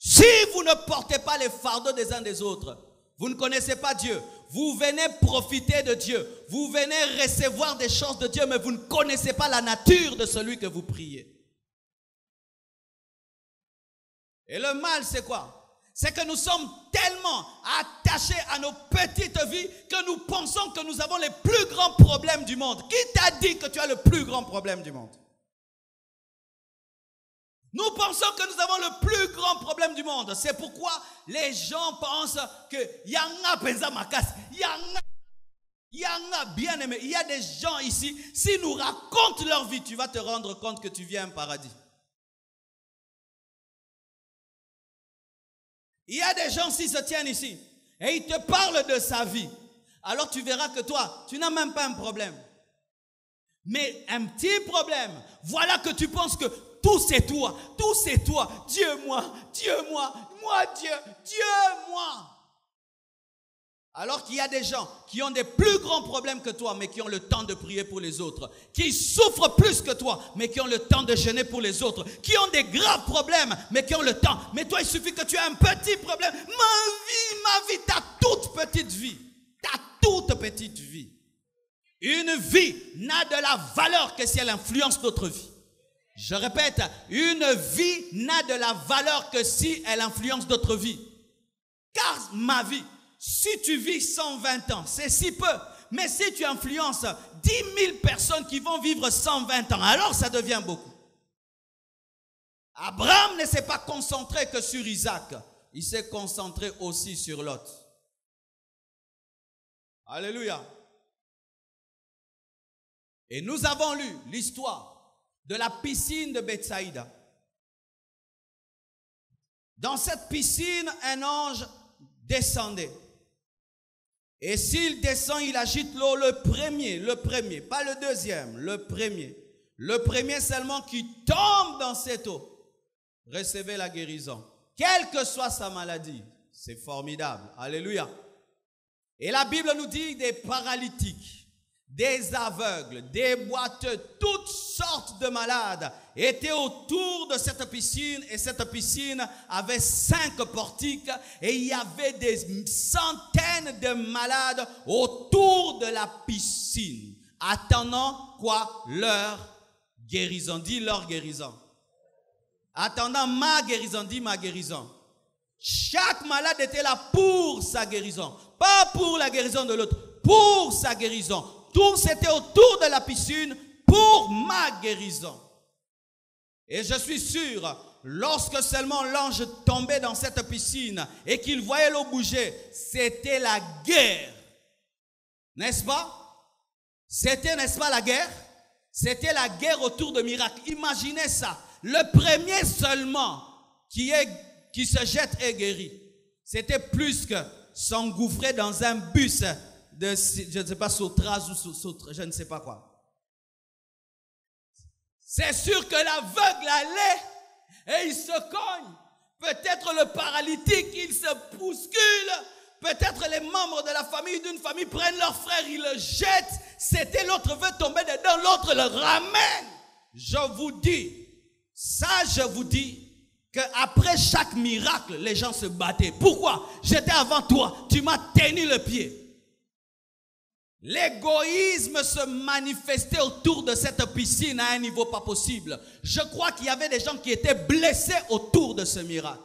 Si vous ne portez pas les fardeaux des uns des autres, Vous ne connaissez pas Dieu. Vous venez profiter de Dieu. Vous venez recevoir des choses de Dieu, mais vous ne connaissez pas la nature de celui que vous priez. Et le mal, c'est quoi? C'est que nous sommes tellement attachés à nos petites vies que nous pensons que nous avons les plus grands problèmes du monde. Qui t'a dit que tu as le plus grand problème du monde? Nous pensons que nous avons le plus grand problème du monde. C'est pourquoi les gens pensent que Yanga Penza Makas, Yanga bien aimé. Il y a des gens ici, s'ils nous racontent leur vie, tu vas te rendre compte que tu viens à un paradis. Il y a des gens qui se tiennent ici et ils te parlent de sa vie. Alors tu verras que toi, tu n'as même pas un problème. Mais un petit problème, voilà que tu penses que tout c'est toi, Dieu moi, moi Dieu, moi. Alors qu'il y a des gens qui ont des plus grands problèmes que toi, mais qui ont le temps de prier pour les autres, qui souffrent plus que toi, mais qui ont le temps de jeûner pour les autres, qui ont des graves problèmes, mais qui ont le temps. Mais toi, il suffit que tu aies un petit problème. Ma vie, ta toute petite vie, Une vie n'a de la valeur que si elle influence notre vie. Je répète, une vie n'a de la valeur que si elle influence notre vie. Car ma vie, si tu vis 120 ans, c'est si peu. Mais si tu influences 10 000 personnes qui vont vivre 120 ans, alors ça devient beaucoup. Abraham ne s'est pas concentré que sur Isaac. Il s'est concentré aussi sur Lot. Alléluia. Et nous avons lu l'histoire de la piscine de Bethsaïda. Dans cette piscine, un ange descendait. Et s'il descend, il agite l'eau, le premier, pas le deuxième, le premier. Le premier seulement qui tombe dans cette eau, recevait la guérison. Quelle que soit sa maladie, c'est formidable. Alléluia. Et la Bible nous dit des paralytiques, des aveugles, des boiteux, toutes sortes de malades étaient autour de cette piscine. Et cette piscine avait 5 portiques et il y avait des centaines de malades autour de la piscine, attendant quoi? Leur guérison. Dis leur guérison. Attendant ma guérison. Dis ma guérison. Chaque malade était là pour sa guérison, pas pour la guérison de l'autre, pour sa guérison. Tous étaient autour de la piscine pour ma guérison. Et je suis sûr, lorsque seulement l'ange tombait dans cette piscine et qu'il voyait l'eau bouger, c'était la guerre. N'est-ce pas? C'était, n'est-ce pas, la guerre? C'était la guerre autour de miracles. Imaginez ça. Le premier seulement qui se jette est guéri. C'était plus que s'engouffrer dans un bus de, je ne sais pas, Sautraz ou je ne sais pas quoi. C'est sûr que l'aveugle allait et il se cogne. Peut-être le paralytique, il se bouscule. Peut-être les membres de la famille d'une famille prennent leur frère, ils le jettent. C'était l'autre veut tomber dedans, l'autre le ramène. Je vous dis, qu'après chaque miracle, les gens se battaient. Pourquoi? J'étais avant toi, tu m'as tenu le pied. L'égoïsme se manifestait autour de cette piscine à un niveau pas possible. Je crois qu'il y avait des gens qui étaient blessés autour de ce miracle.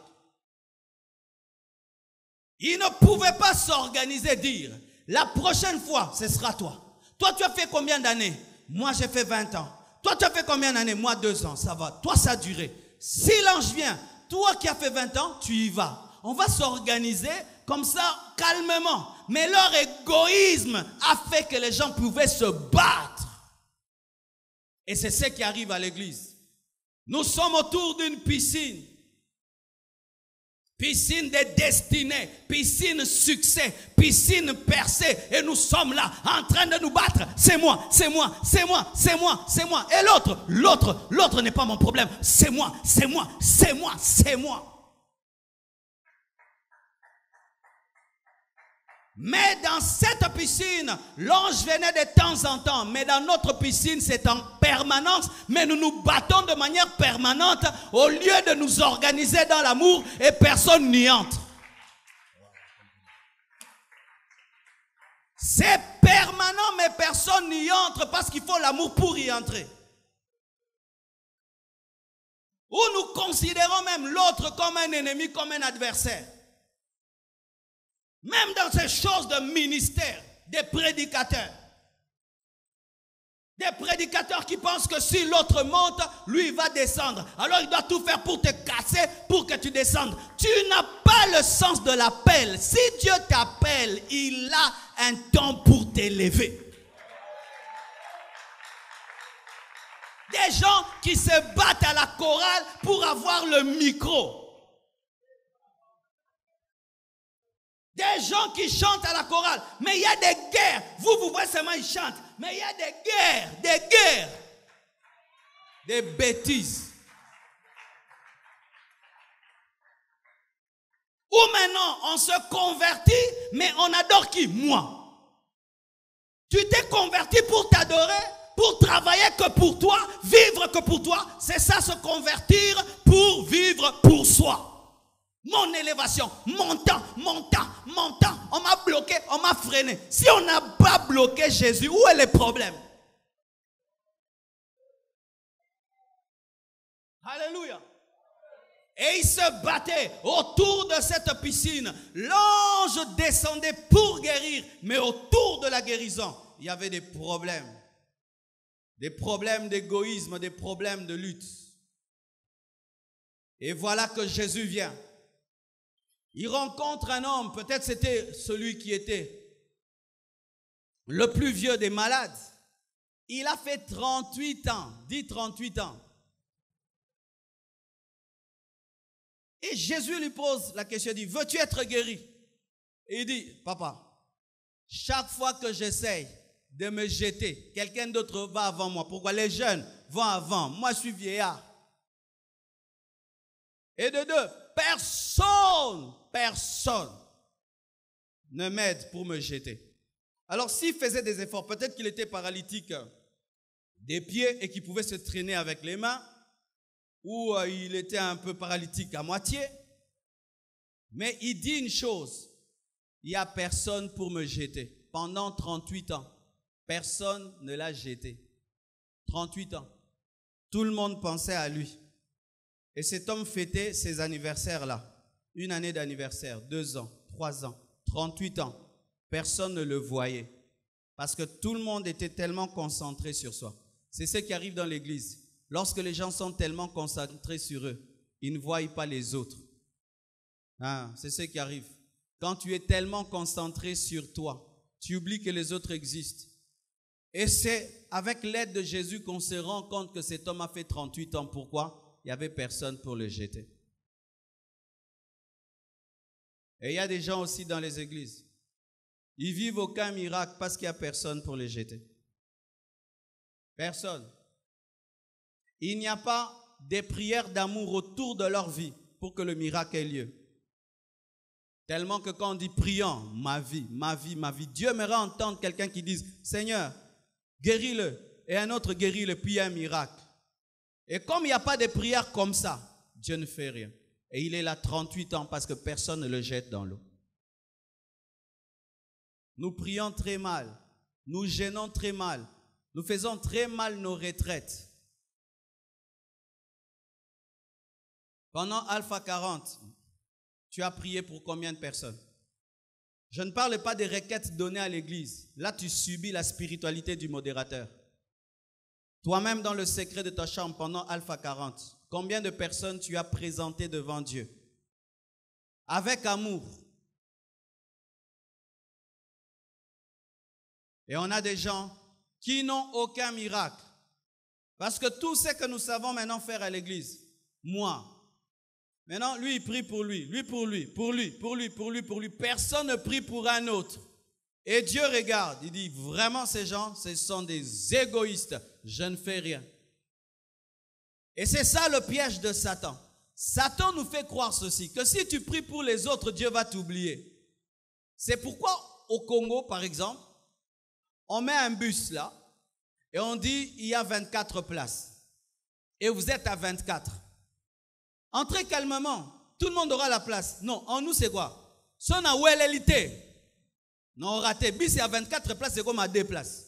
Ils ne pouvaient pas s'organiser, dire, la prochaine fois, ce sera toi. Toi, tu as fait combien d'années? Moi, j'ai fait 20 ans. Toi, tu as fait combien d'années? Moi, 2 ans, ça va. Toi, ça a duré. Si l'ange vient, toi qui as fait 20 ans, tu y vas. On va s'organiser comme ça, calmement. Mais leur égoïsme a fait que les gens pouvaient se battre. Et c'est ce qui arrive à l'église. Nous sommes autour d'une piscine. Piscine des destinées, piscine succès, piscine percée. Et nous sommes là, en train de nous battre. C'est moi, c'est moi, c'est moi, c'est moi, c'est moi. Et l'autre n'est pas mon problème. C'est moi, c'est moi, c'est moi, c'est moi. Mais dans cette piscine, l'ange venait de temps en temps. Mais dans notre piscine, c'est en permanence. Mais nous nous battons de manière permanente au lieu de nous organiser dans l'amour et personne n'y entre. C'est permanent, mais personne n'y entre parce qu'il faut l'amour pour y entrer. Ou nous considérons même l'autre comme un ennemi, comme un adversaire. Même dans ces choses de ministère, des prédicateurs. Des prédicateurs qui pensent que si l'autre monte, lui il va descendre. Alors il doit tout faire pour te casser, pour que tu descendes. Tu n'as pas le sens de l'appel. Si Dieu t'appelle, il a un temps pour t'élever. Des gens qui se battent à la chorale pour avoir le micro. Des gens qui chantent à la chorale. Mais il y a des guerres. Vous voyez seulement ils chantent. Mais il y a des guerres. Des bêtises. Ou maintenant on se convertit, mais on adore qui? Moi. Tu t'es converti pour t'adorer? Pour travailler que pour toi, vivre que pour toi, c'est ça se convertir pour vivre pour soi. Mon élévation, mon temps, on m'a bloqué, on m'a freiné. Si on n'a pas bloqué Jésus, où est le problème? Alléluia. Et il se battait autour de cette piscine. L'ange descendait pour guérir, mais autour de la guérison, il y avait des problèmes. Des problèmes d'égoïsme, des problèmes de lutte. Et voilà que Jésus vient. Il rencontre un homme, peut-être c'était celui qui était le plus vieux des malades. Il a fait 38 ans, dit 38 ans. Et Jésus lui pose la question, il dit, veux-tu être guéri? Et il dit, papa, chaque fois que j'essaye de me jeter, quelqu'un d'autre va avant moi. Pourquoi? Les jeunes vont avant. Moi, je suis vieillard. Et de deux, personne ne m'aide pour me jeter. Alors, s'il faisait des efforts, peut-être qu'il était paralytique des pieds et qu'il pouvait se traîner avec les mains, ou il était un peu paralytique à moitié. Mais il dit une chose, il n'y a personne pour me jeter. Pendant 38 ans. Personne ne l'a jeté. 38 ans. Tout le monde pensait à lui. Et cet homme fêtait ses anniversaires-là. Une année d'anniversaire, 2 ans, 3 ans, 38 ans. Personne ne le voyait. Parce que tout le monde était tellement concentré sur soi. C'est ce qui arrive dans l'église. Lorsque les gens sont tellement concentrés sur eux, ils ne voient pas les autres. C'est ce qui arrive. Quand tu es tellement concentré sur toi, tu oublies que les autres existent. Et c'est avec l'aide de Jésus qu'on se rend compte que cet homme a fait 38 ans. Pourquoi? Il n'y avait personne pour le jeter. Et il y a des gens aussi dans les églises. Ils vivent aucun miracle parce qu'il n'y a personne pour les jeter. Personne. Il n'y a pas des prières d'amour autour de leur vie pour que le miracle ait lieu. Tellement que quand on dit priant, ma vie, Dieu aimerait entendre quelqu'un qui dise, Seigneur, guéris-le, et un autre guéris-le, puis il y a un miracle. Et comme il n'y a pas de prière comme ça, Dieu ne fait rien. Et il est là 38 ans parce que personne ne le jette dans l'eau. Nous prions très mal, nous gênons très mal, nous faisons très mal nos retraites. Pendant Alpha 40, tu as prié pour combien de personnes? Je ne parle pas des requêtes données à l'église. Là, tu subis la spiritualité du modérateur. Toi-même, dans le secret de ta chambre, pendant Alpha 40, combien de personnes tu as présentées devant Dieu? Avec amour. Et on a des gens qui n'ont aucun miracle. Parce que tout ce que nous savons maintenant faire à l'église, moi, maintenant, lui, il prie pour lui, lui pour lui, pour lui, pour lui, pour lui, pour lui. Personne ne prie pour un autre. Et Dieu regarde, il dit, vraiment ces gens, ce sont des égoïstes. Je ne fais rien. Et c'est ça le piège de Satan. Satan nous fait croire ceci, que si tu pries pour les autres, Dieu va t'oublier. C'est pourquoi au Congo, par exemple, on met un bus là, et on dit, il y a 24 places. Et vous êtes à 24. Entrez calmement, tout le monde aura la place. Non, en nous c'est quoi? Son awelelité. Non, raté. Bis, c'est à 24 places, c'est comme à 2 places.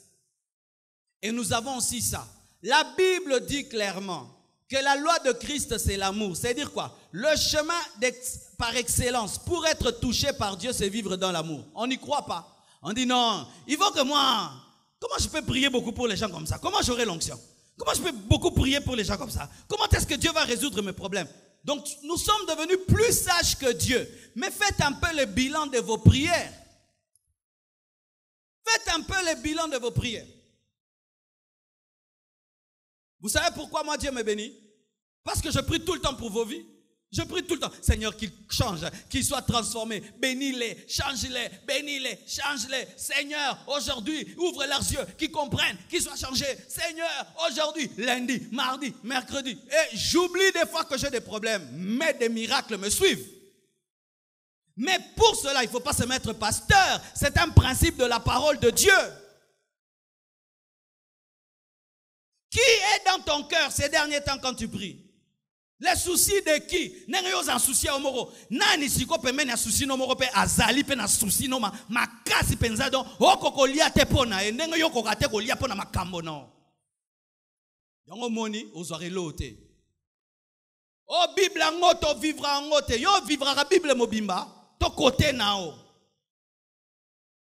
Et nous avons aussi ça. La Bible dit clairement que la loi de Christ, c'est l'amour. C'est-à-dire quoi? Le chemin par excellence pour être touché par Dieu, c'est vivre dans l'amour. On n'y croit pas. On dit non, il faut que moi, comment je peux prier beaucoup pour les gens comme ça? Comment j'aurai l'onction? Comment je peux beaucoup prier pour les gens comme ça? Comment est-ce que Dieu va résoudre mes problèmes? Donc, nous sommes devenus plus sages que Dieu. Mais faites un peu le bilan de vos prières. Faites un peu le bilan de vos prières. Vous savez pourquoi moi Dieu me bénit? Parce que je prie tout le temps pour vos vies. Je prie tout le temps. Seigneur, qu'ils changent, qu'ils soient transformés. Bénis-les, change-les, bénis-les, change-les. Seigneur, aujourd'hui, ouvre leurs yeux, qu'ils comprennent, qu'ils soient changés. Seigneur, aujourd'hui, lundi, mardi, mercredi. Et j'oublie des fois que j'ai des problèmes, mais des miracles me suivent. Mais pour cela, il ne faut pas se mettre pasteur. C'est un principe de la parole de Dieu. Qui est dans ton cœur ces derniers temps quand tu pries? Les soucis de qui? N'engayo en souci au moro. Nani siko pe mena souci no moro pe azali pe na souci no makasi penza don okoko lia te pona e n'engayo ko kate ko lia pona makambo no. Yango moni ozware lote. O Bible ngoto vivra ngote yo vivra la Bible mobimba to côté nao.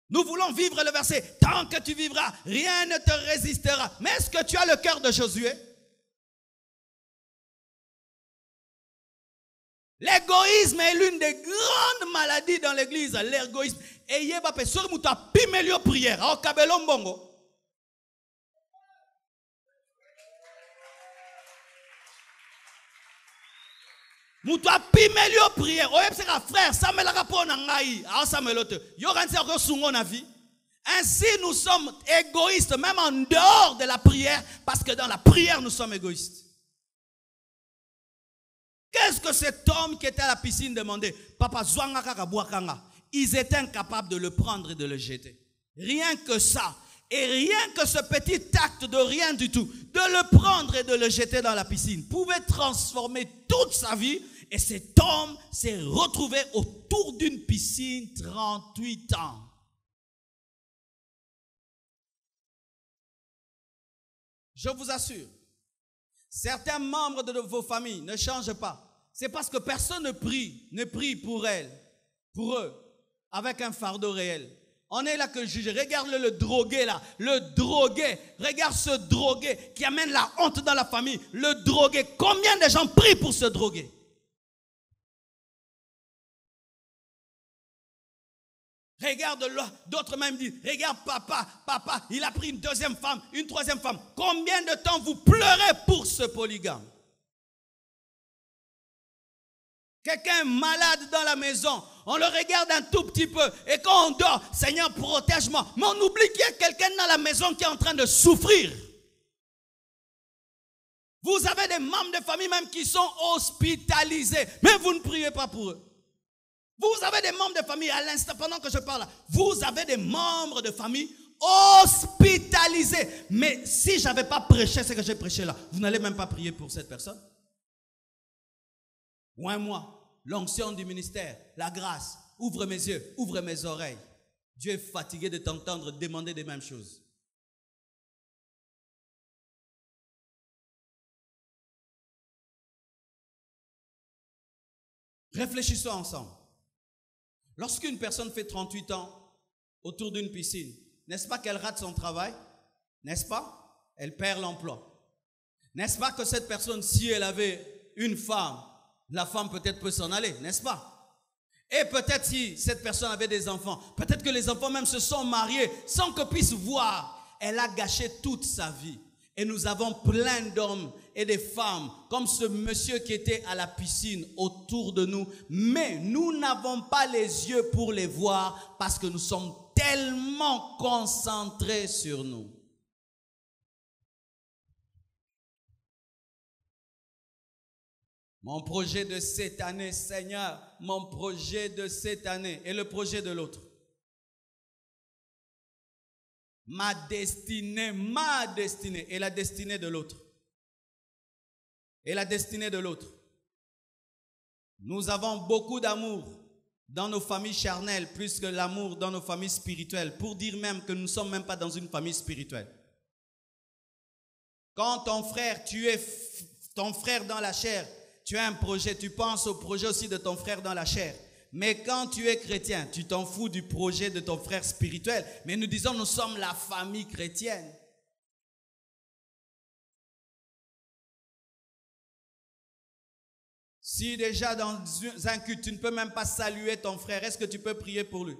Nous voulons vivre le verset. Tant que tu vivras, rien ne te résistera. Mais est-ce que tu as le cœur de Josué? L'égoïsme est l'une des grandes maladies dans l'église. L'égoïsme. Et il y a pas personne qui a pimelio prière. Au kabelon bongo. Moutoua pimelio prière. Oye c'est un frère. Ça me la rapport n'angai. Ah ça me l'autre. Yo rense encore sungo na vie. Ainsi nous sommes égoïstes même en dehors de la prière parce que dans la prière nous sommes égoïstes. Qu'est-ce que cet homme qui était à la piscine demandait? Papa zwanga kaka boakanga. Ils étaient incapables de le prendre et de le jeter. Rien que ça. Et rien que ce petit acte de rien du tout, de le prendre et de le jeter dans la piscine, pouvait transformer toute sa vie. Et cet homme s'est retrouvé autour d'une piscine 38 ans. Je vous assure, certains membres de vos familles ne changent pas. C'est parce que personne ne prie pour eux, avec un fardeau réel. On est là que juger. Regarde le drogué là. Le drogué. Regarde ce drogué qui amène la honte dans la famille. Le drogué. Combien de gens prient pour ce drogué? Regarde d'autres même disent, regarde papa, il a pris une deuxième femme, une troisième femme. Combien de temps vous pleurez pour ce polygame? Quelqu'un est malade dans la maison, on le regarde un tout petit peu et quand on dort, Seigneur protège-moi. Mais on oublie qu'il y a quelqu'un dans la maison qui est en train de souffrir. Vous avez des membres de famille même qui sont hospitalisés, mais vous ne priez pas pour eux. Vous avez des membres de famille, à l'instant, pendant que je parle, vous avez des membres de famille hospitalisés. Mais si je n'avais pas prêché ce que j'ai prêché là, vous n'allez même pas prier pour cette personne? Ouais, moi, l'onction du ministère, la grâce, ouvre mes yeux, ouvre mes oreilles. Dieu est fatigué de t'entendre demander les mêmes choses. Réfléchissons ensemble. Lorsqu'une personne fait 38 ans autour d'une piscine, n'est-ce pas qu'elle rate son travail? N'est-ce pas? Elle perd l'emploi. N'est-ce pas que cette personne, si elle avait une femme, la femme peut-être peut s'en aller, n'est-ce pas? Et peut-être si cette personne avait des enfants, peut-être que les enfants même se sont mariés sans que puisse voir. Elle a gâché toute sa vie. Et nous avons plein d'hommes et de femmes comme ce monsieur qui était à la piscine autour de nous. Mais nous n'avons pas les yeux pour les voir parce que nous sommes tellement concentrés sur nous. Mon projet de cette année, Seigneur, mon projet de cette année et le projet de l'autre. Ma destinée et la destinée de l'autre. Et la destinée de l'autre. Nous avons beaucoup d'amour, dans nos familles charnelles plus que l'amour dans nos familles spirituelles, pour dire même que nous ne sommes même pas dans une famille spirituelle. Quand ton frère, tu es ton frère dans la chair, tu as un projet, tu penses au projet aussi de ton frère dans la chair. Mais quand tu es chrétien, tu t'en fous du projet de ton frère spirituel. Mais nous disons, nous sommes la famille chrétienne. Si déjà dans un culte, tu ne peux même pas saluer ton frère, est-ce que tu peux prier pour lui?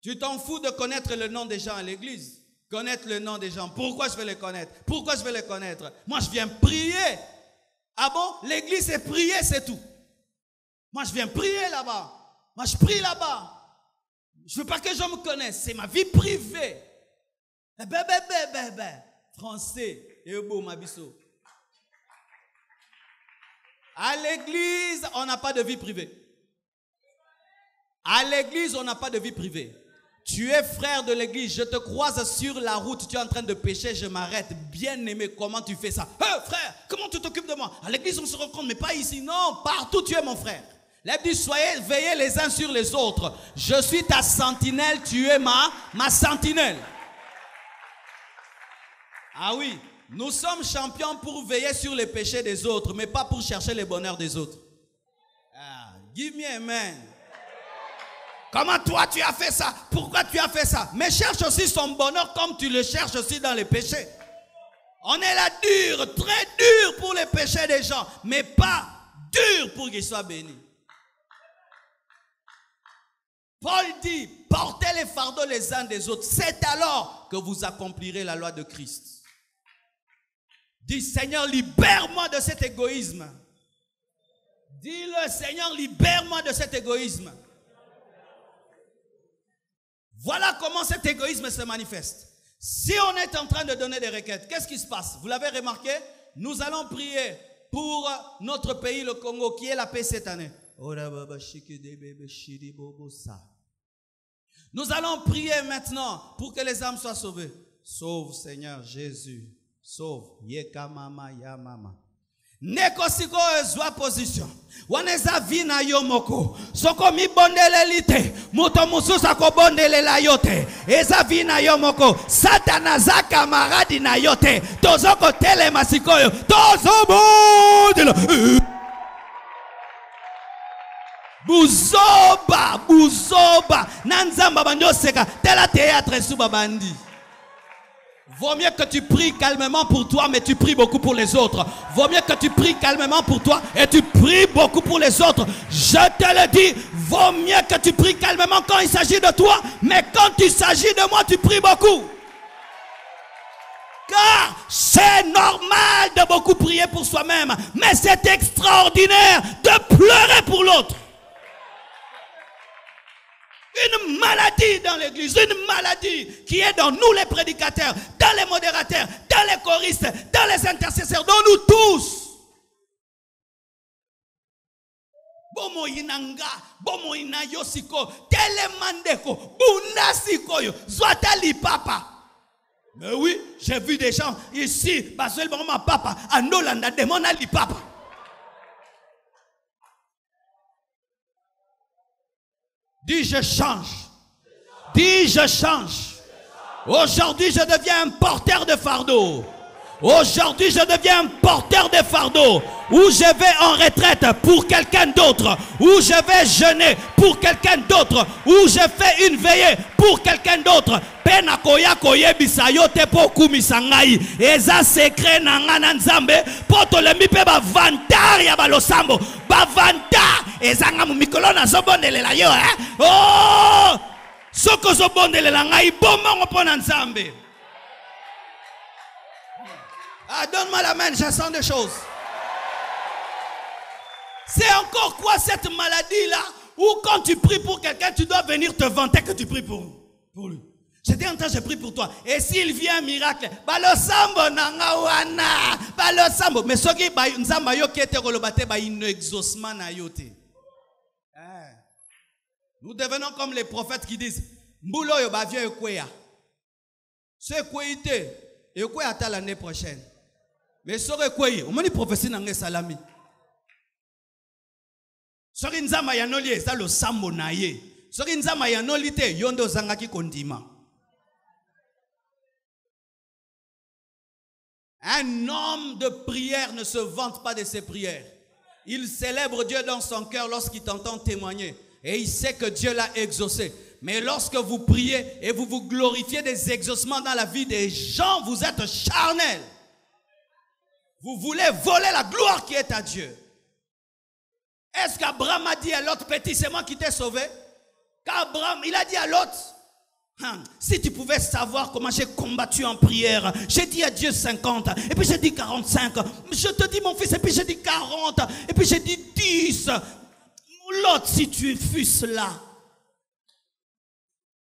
Tu t'en fous de connaître le nom des gens à l'église. Connaître le nom des gens. Pourquoi je vais les connaître? Pourquoi je vais les connaître? Moi, je viens prier. Ah bon? L'église, c'est prier, c'est tout. Moi, je viens prier là-bas. Moi, je prie là-bas. Je ne veux pas que les gens me connaissent. C'est ma vie privée. Français. Et beau, ma bisso. À l'église, on n'a pas de vie privée. À l'église, on n'a pas de vie privée. Tu es frère de l'église, je te croise sur la route, tu es en train de pécher, je m'arrête. Bien-aimé, comment tu fais ça? Frère, comment tu t'occupes de moi? À l'église, on se rencontre, mais pas ici. Non, partout, tu es mon frère. La Bible dit, soyez, veillez les uns sur les autres. Je suis ta sentinelle, tu es ma sentinelle. Ah oui. Nous sommes champions pour veiller sur les péchés des autres, mais pas pour chercher le bonheur des autres. Ah, give me amen. Comment toi tu as fait ça? Pourquoi tu as fait ça? Mais cherche aussi son bonheur comme tu le cherches aussi dans les péchés. On est là dur, très dur pour les péchés des gens, mais pas dur pour qu'ils soient bénis. Paul dit, portez les fardeaux les uns des autres. C'est alors que vous accomplirez la loi de Christ. Dis, Seigneur, libère-moi de cet égoïsme. Dis-le, Seigneur, libère-moi de cet égoïsme. Voilà comment cet égoïsme se manifeste. Si on est en train de donner des requêtes, qu'est-ce qui se passe? Vous l'avez remarqué? Nous allons prier pour notre pays, le Congo, qui est la paix cette année. Nous allons prier maintenant pour que les âmes soient sauvées. Sauve, Seigneur Jésus. Sauve. Yeka mama ya mama. Neko siko ezwa position. Waneza vina yomoko. Soko mi bondele lite. Muto mususa ko bondele la yote. Eza vina yomoko. Satana za kamaradi na yote. Tozoko tele masikoyo. Tozo bondele. Buzoba. Nanzamba bandioseka. Tela théâtre sous babandi. Vaut mieux que tu pries calmement pour toi, mais tu pries beaucoup pour les autres. Vaut mieux que tu pries calmement pour toi et tu pries beaucoup pour les autres. Je te le dis, vaut mieux que tu pries calmement quand il s'agit de toi, mais quand il s'agit de moi, tu pries beaucoup. Car c'est normal de beaucoup prier pour soi-même, mais c'est extraordinaire de pleurer pour l'autre. Une maladie dans l'église, une maladie qui est dans nous les prédicateurs, dans les modérateurs, dans les choristes, dans les intercesseurs, dans nous tous. Bomo inanga, bomo inayosiko, telemandeko, bunasikoyo, zwatali papa. Mais oui, j'ai vu des gens ici, Basel Bama papa, en Hollande, demonali papa. Dis je change. Dis je change. Aujourd'hui je deviens un porteur de fardeau. Aujourd'hui je deviens un porteur de fardeau. Où je vais en retraite pour quelqu'un d'autre. Où je vais jeûner pour quelqu'un d'autre. Où je fais une veillée pour quelqu'un d'autre. Pena koya koye bisayo te poku misangai. Eza secret na ngana nzambe. Poto le mipe ba vantar ya balosambo. Ba vantar. Eza nga mu mikolo na zobondele la yo. Oh! Soko zobondele la ngai bomongo pona nzambe. Ah, donne-moi la main, je sens des choses. C'est encore quoi cette maladie-là où quand tu pries pour quelqu'un, tu dois venir te vanter que tu pries pour lui. J'étais en train, je prie pour toi. Et s'il vient un miracle, balosambo nanga wana, balosambo. Mais ce qui est nzamba yo qui était relobate ba une exaucement na yote. Nous devenons comme les prophètes qui disent mbulo yo ba vient ekweya. C'est kweyite, ekweya ta l'année prochaine. Mais ce ekweyi, on m'a dit prophétie nanga salami. Soki nzamba yanoli eza lo sambo na ye. Soki nzamba yanoli te yondo zangaki kondima. Un homme de prière ne se vante pas de ses prières. Il célèbre Dieu dans son cœur lorsqu'il t'entend témoigner. Et il sait que Dieu l'a exaucé. Mais lorsque vous priez et vous vous glorifiez des exaucements dans la vie des gens, vous êtes charnel. Vous voulez voler la gloire qui est à Dieu. Est-ce qu'Abraham a dit à l'autre, petit, c'est moi qui t'ai sauvé? Qu'Abraham, il a dit à l'autre, si tu pouvais savoir comment j'ai combattu en prière, j'ai dit à Dieu 50, et puis j'ai dit 45, je te dis mon fils, et puis j'ai dit 40, et puis j'ai dit 10. L'autre, si tu fusses là,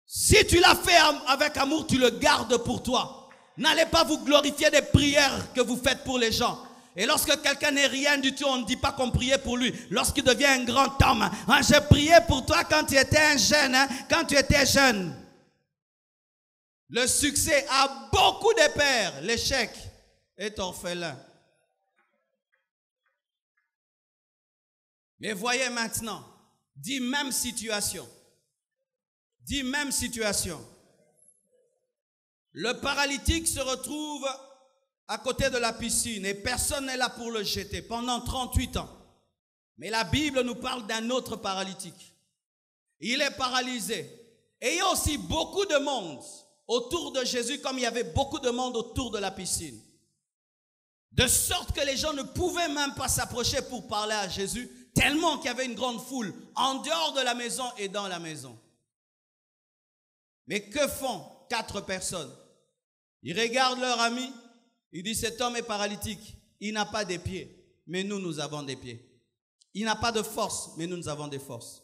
si tu l'as fait avec amour, tu le gardes pour toi. N'allez pas vous glorifier des prières que vous faites pour les gens. Et lorsque quelqu'un n'est rien du tout, on ne dit pas qu'on priait pour lui. Lorsqu'il devient un grand homme, j'ai prié pour toi quand tu étais un jeune, quand tu étais jeune. Le succès a beaucoup de pères, l'échec est orphelin. Mais voyez maintenant, dit même situation. Dit même situation. Le paralytique se retrouve à côté de la piscine et personne n'est là pour le jeter pendant 38 ans. Mais la Bible nous parle d'un autre paralytique. Il est paralysé. Et il y a aussi beaucoup de monde autour de Jésus, comme il y avait beaucoup de monde autour de la piscine. De sorte que les gens ne pouvaient même pas s'approcher pour parler à Jésus, tellement qu'il y avait une grande foule en dehors de la maison et dans la maison. Mais que font 4 personnes? Ils regardent leur ami, ils disent cet homme est paralytique, il n'a pas de pieds, mais nous avons des pieds. Il n'a pas de force, mais nous avons des forces.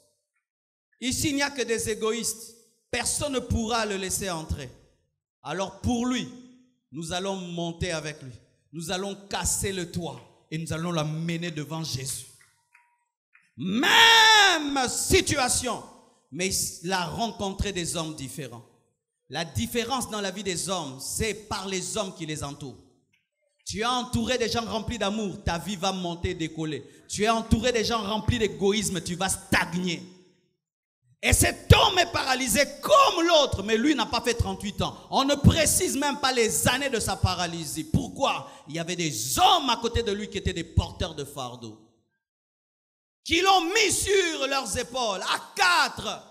Ici, il n'y a que des égoïstes. Personne ne pourra le laisser entrer. Alors pour lui, nous allons monter avec lui. Nous allons casser le toit et nous allons l'amener devant Jésus. Même situation, mais il a rencontré des hommes différents. La différence dans la vie des hommes, c'est par les hommes qui les entourent. Tu es entouré des gens remplis d'amour, ta vie va monter, décoller. Tu es entouré des gens remplis d'égoïsme, tu vas stagner. Et cet homme est paralysé comme l'autre, mais lui n'a pas fait 38 ans. On ne précise même pas les années de sa paralysie. Pourquoi? Il y avait des hommes à côté de lui qui étaient des porteurs de fardeau, qui l'ont mis sur leurs épaules, à 4.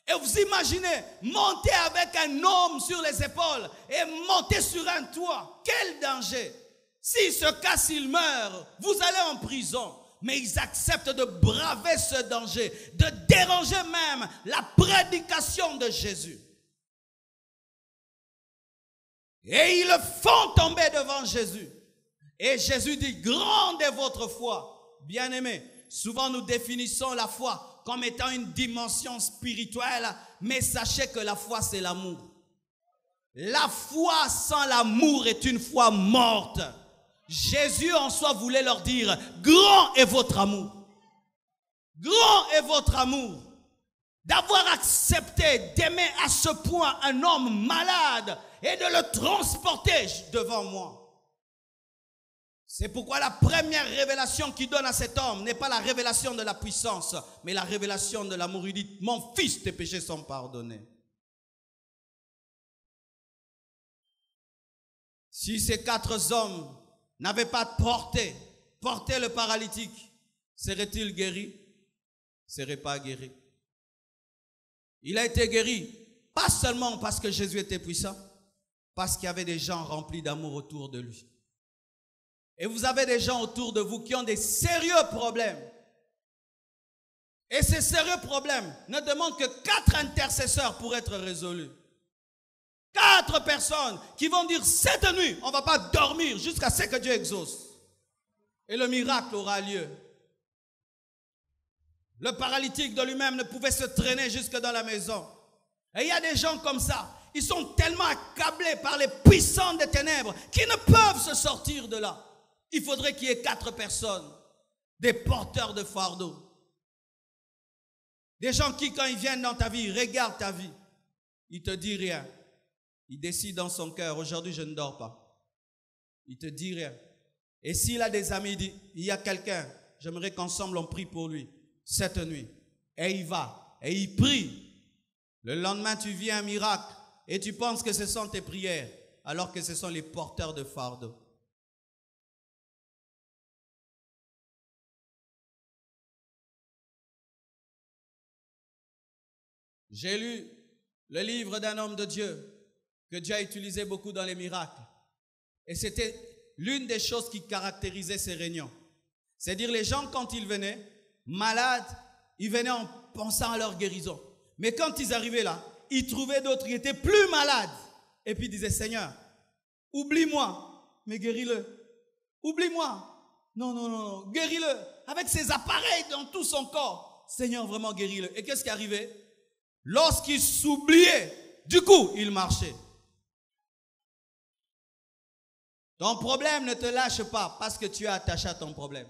Et vous imaginez, monter avec un homme sur les épaules et monter sur un toit. Quel danger! S'il se casse, il meurt. Vous allez en prison. Mais ils acceptent de braver ce danger, de déranger même la prédication de Jésus. Et ils le font tomber devant Jésus. Et Jésus dit, grande est votre foi. Bien-aimés, souvent nous définissons la foi comme étant une dimension spirituelle, mais sachez que la foi c'est l'amour. La foi sans l'amour est une foi morte. Jésus en soi voulait leur dire, grand est votre amour. Grand est votre amour. D'avoir accepté d'aimer à ce point un homme malade et de le transporter devant moi. C'est pourquoi la première révélation qu'il donne à cet homme n'est pas la révélation de la puissance, mais la révélation de l'amour. Il dit, mon fils, tes péchés sont pardonnés. Si ces 4 hommes n'avait pas porté le paralytique, serait-il guéri? Il ne serait pas guéri. Il a été guéri, pas seulement parce que Jésus était puissant, parce qu'il y avait des gens remplis d'amour autour de lui. Et vous avez des gens autour de vous qui ont des sérieux problèmes. Et ces sérieux problèmes ne demandent que 4 intercesseurs pour être résolus. 4 personnes qui vont dire cette nuit, on ne va pas dormir jusqu'à ce que Dieu exauce. Et le miracle aura lieu. Le paralytique de lui-même ne pouvait se traîner jusque dans la maison. Et il y a des gens comme ça, ils sont tellement accablés par les puissants des ténèbres qu'ils ne peuvent se sortir de là. Il faudrait qu'il y ait 4 personnes, des porteurs de fardeau. Des gens qui, quand ils viennent dans ta vie, regardent ta vie, ils ne te disent rien. Il décide dans son cœur, aujourd'hui je ne dors pas. Il ne te dit rien. Et s'il a des amis, il dit, il y a quelqu'un, j'aimerais qu'ensemble on prie pour lui. cette nuit. Et il va, et il prie. Le lendemain, tu vis un miracle et tu penses que ce sont tes prières, alors que ce sont les porteurs de fardeau. J'ai lu le livre d'un homme de Dieu que Dieu a utilisé beaucoup dans les miracles. Et c'était l'une des choses qui caractérisait ces réunions. C'est-à-dire les gens, quand ils venaient malades, ils venaient en pensant à leur guérison. Mais quand ils arrivaient là, ils trouvaient d'autres qui étaient plus malades. Et puis ils disaient, Seigneur, oublie-moi, mais guéris-le. Oublie-moi. Non, non, non, non, guéris-le. Avec ses appareils dans tout son corps. Seigneur, vraiment guéris-le. Et qu'est-ce qui arrivait? Lorsqu'il s'oubliait, du coup, il marchait. Ton problème ne te lâche pas parce que tu es attaché à ton problème.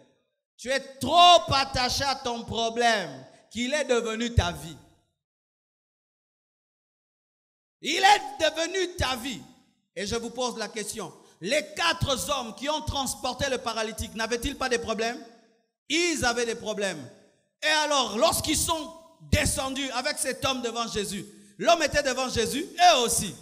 Tu es trop attaché à ton problème qu'il est devenu ta vie. Il est devenu ta vie. Et je vous pose la question. Les 4 hommes qui ont transporté le paralytique, n'avaient-ils pas des problèmes? Ils avaient des problèmes. Et alors, lorsqu'ils sont descendus avec cet homme devant Jésus, l'homme était devant Jésus, eux aussi.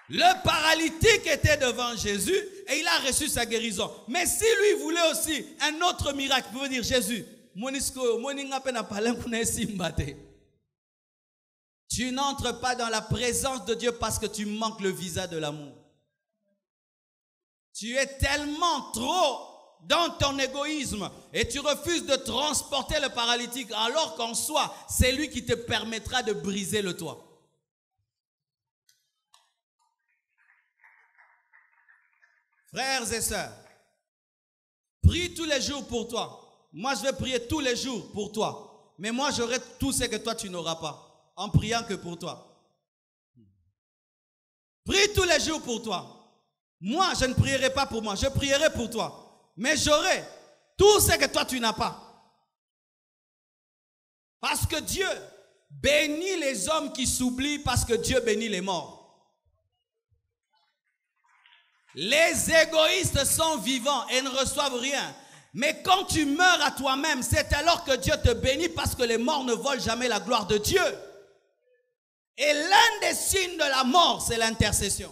Le paralytique était devant Jésus et il a reçu sa guérison. Mais si lui voulait aussi un autre miracle, il veut dire Jésus, tu n'entres pas dans la présence de Dieu parce que tu manques le visa de l'amour. Tu es tellement trop dans ton égoïsme et tu refuses de transporter le paralytique alors qu'en soi, c'est lui qui te permettra de briser le toit. Frères et sœurs, prie tous les jours pour toi. Moi, je vais prier tous les jours pour toi. Mais moi, j'aurai tout ce que toi, tu n'auras pas, en priant que pour toi. Prie tous les jours pour toi. Moi, je ne prierai pas pour moi, je prierai pour toi. Mais j'aurai tout ce que toi, tu n'as pas. Parce que Dieu bénit les hommes qui s'oublient parce que Dieu bénit les morts. Les égoïstes sont vivants et ne reçoivent rien. Mais quand tu meurs à toi-même, c'est alors que Dieu te bénit parce que les morts ne volent jamais la gloire de Dieu. Et l'un des signes de la mort, c'est l'intercession.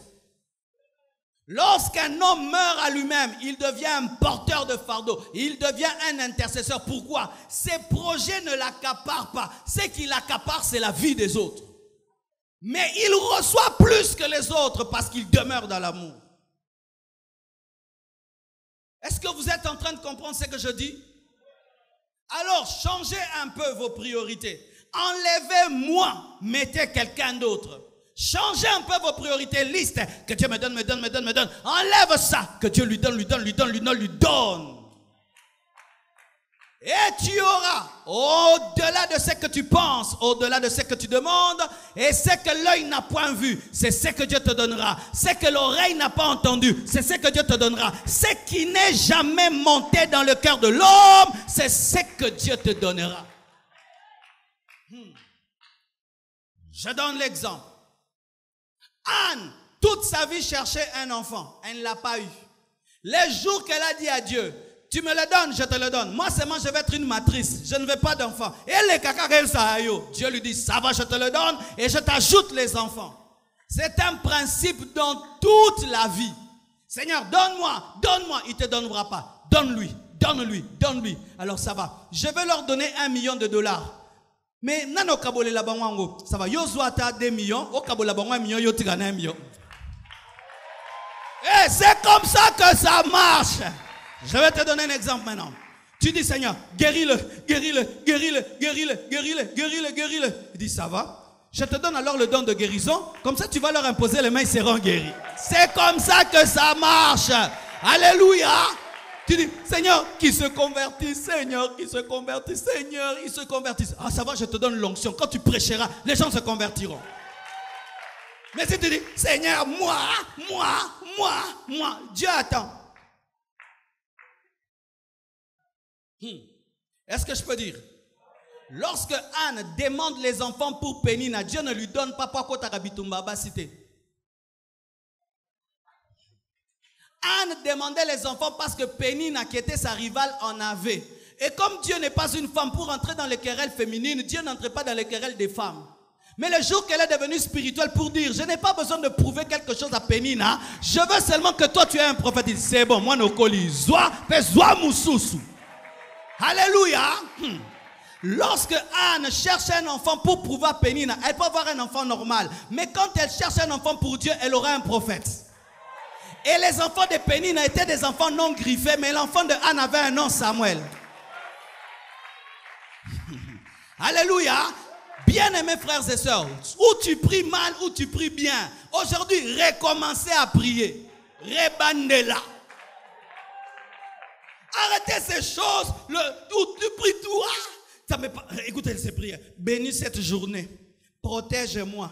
Lorsqu'un homme meurt à lui-même, il devient un porteur de fardeau. Il devient un intercesseur. Pourquoi? Ses projets ne l'accaparent pas. Ce qui l'accapare, c'est la vie des autres. Mais il reçoit plus que les autres parce qu'il demeure dans l'amour. Est-ce que vous êtes en train de comprendre ce que je dis? Alors, changez un peu vos priorités. Enlevez moi, mettez quelqu'un d'autre. Changez un peu vos priorités, liste. Que Dieu me donne, me donne, me donne, me donne. Enlève ça, que Dieu lui donne, lui donne, lui donne, lui donne, lui donne. Et tu auras, au-delà de ce que tu penses, au-delà de ce que tu demandes, et ce que l'œil n'a point vu, c'est ce que Dieu te donnera. Ce que l'oreille n'a pas entendu, c'est ce que Dieu te donnera. Ce qui n'est jamais monté dans le cœur de l'homme, c'est ce que Dieu te donnera. Je donne l'exemple. Anne, toute sa vie, cherchait un enfant. Elle ne l'a pas eu. Les jours qu'elle a dit à Dieu, tu me le donnes, je te le donne. Moi seulement, je vais être une matrice. Je ne veux pas d'enfant. Et les caca, Dieu lui dit, ça va, je te le donne et je t'ajoute les enfants. C'est un principe dans toute la vie. Seigneur, donne-moi, donne-moi. Il ne te donnera pas. Donne-lui, donne-lui, donne-lui. Alors ça va. Je vais leur donner $1 million. Mais nano kabole la bango, ça va. Yo zoata 2 millions, o kabole la bango 1 million, yo tigana 1 million. Et c'est comme ça que ça marche. Je vais te donner un exemple maintenant. Tu dis, Seigneur, guéris-le, guéris-le, guéris-le, guéris-le, guéris-le, guéris-le, guéris-le. Il dit, ça va. Je te donne alors le don de guérison. Comme ça, tu vas leur imposer les mains, ils seront guéris. C'est comme ça que ça marche. Alléluia. Tu dis, Seigneur, qui se convertisse, Seigneur, qui se convertisse, Seigneur, il se convertisse. Ah, ça va, je te donne l'onction. Quand tu prêcheras, les gens se convertiront. Mais si tu dis, Seigneur, moi, Dieu attend. Est-ce que je peux dire? Lorsque Anne demande les enfants pour Pénina, Dieu ne lui donne pas pour Kotarabitumba cité. Anne demandait les enfants parce que Pénina, qui était sa rivale, en avait. Et comme Dieu n'est pas une femme, pour entrer dans les querelles féminines, Dieu n'entrait pas dans les querelles des femmes. Mais le jour qu'elle est devenue spirituelle pour dire, je n'ai pas besoin de prouver quelque chose à Pénina, je veux seulement que toi tu es un prophète. Il dit, c'est bon, moi nokoli, zoa moussousou. Alléluia. Lorsque Anne cherche un enfant pour prouver à Pénina, elle peut avoir un enfant normal. Mais quand elle cherche un enfant pour Dieu, elle aura un prophète. Et les enfants de Pénina étaient des enfants non griffés, mais l'enfant de Anne avait un nom, Samuel. Alléluia. Bien-aimés frères et sœurs, ou tu pries mal ou tu pries bien. Aujourd'hui, recommencez à prier. Rebandela. Arrêtez ces choses. Tu pries tout. Ça me... Écoutez ces prières. Bénis cette journée. Protège-moi.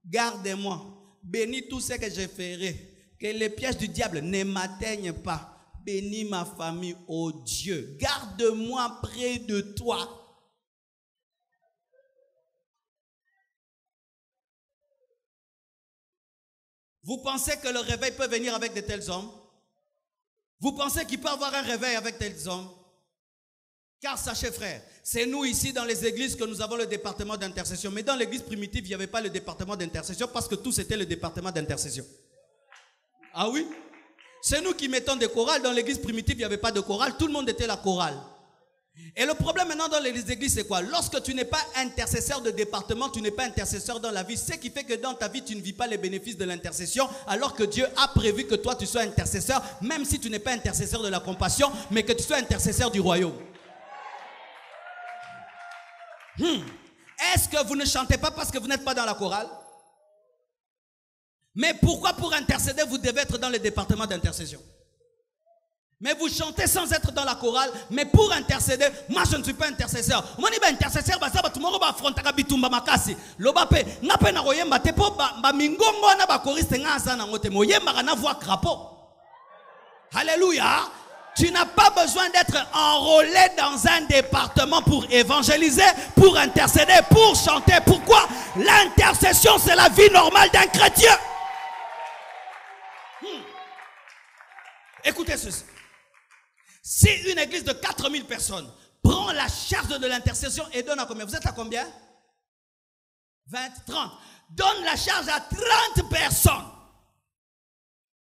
Garde-moi. Bénis tout ce que je ferai. Que les pièges du diable ne m'atteignent pas. Bénis ma famille, ô Dieu. Garde-moi près de toi. Vous pensez que le réveil peut venir avec de tels hommes? Vous pensez qu'il peut avoir un réveil avec tels hommes? Car sachez frère, c'est nous ici dans les églises que nous avons le département d'intercession. Mais dans l'église primitive, il n'y avait pas le département d'intercession parce que tout c'était le département d'intercession. Ah oui? C'est nous qui mettons des chorales. Dans l'église primitive, il n'y avait pas de chorale. Tout le monde était la chorale. Et le problème maintenant dans les églises, c'est quoi? Lorsque tu n'es pas intercesseur de département, tu n'es pas intercesseur dans la vie. Ce qui fait que dans ta vie, tu ne vis pas les bénéfices de l'intercession, alors que Dieu a prévu que toi, tu sois intercesseur, même si tu n'es pas intercesseur de la compassion, mais que tu sois intercesseur du royaume. Est-ce que vous ne chantez pas parce que vous n'êtes pas dans la chorale? Mais pourquoi pour intercéder, vous devez être dans le département d'intercession? Mais vous chantez sans être dans la chorale. Mais pour intercéder, moi je ne suis pas intercesseur. Moi je suis intercesseur, parce que je vais affronter Bitumba Makasi. Lobape, je vais Alléluia. Tu n'as pas besoin d'être enrôlé dans un département pour évangéliser, pour intercéder, pour chanter. Pourquoi? L'intercession, c'est la vie normale d'un chrétien. Écoutez ceci. Si une église de 4000 personnes prend la charge de l'intercession et donne à combien? Vous êtes à combien? 20, 30. Donne la charge à 30 personnes.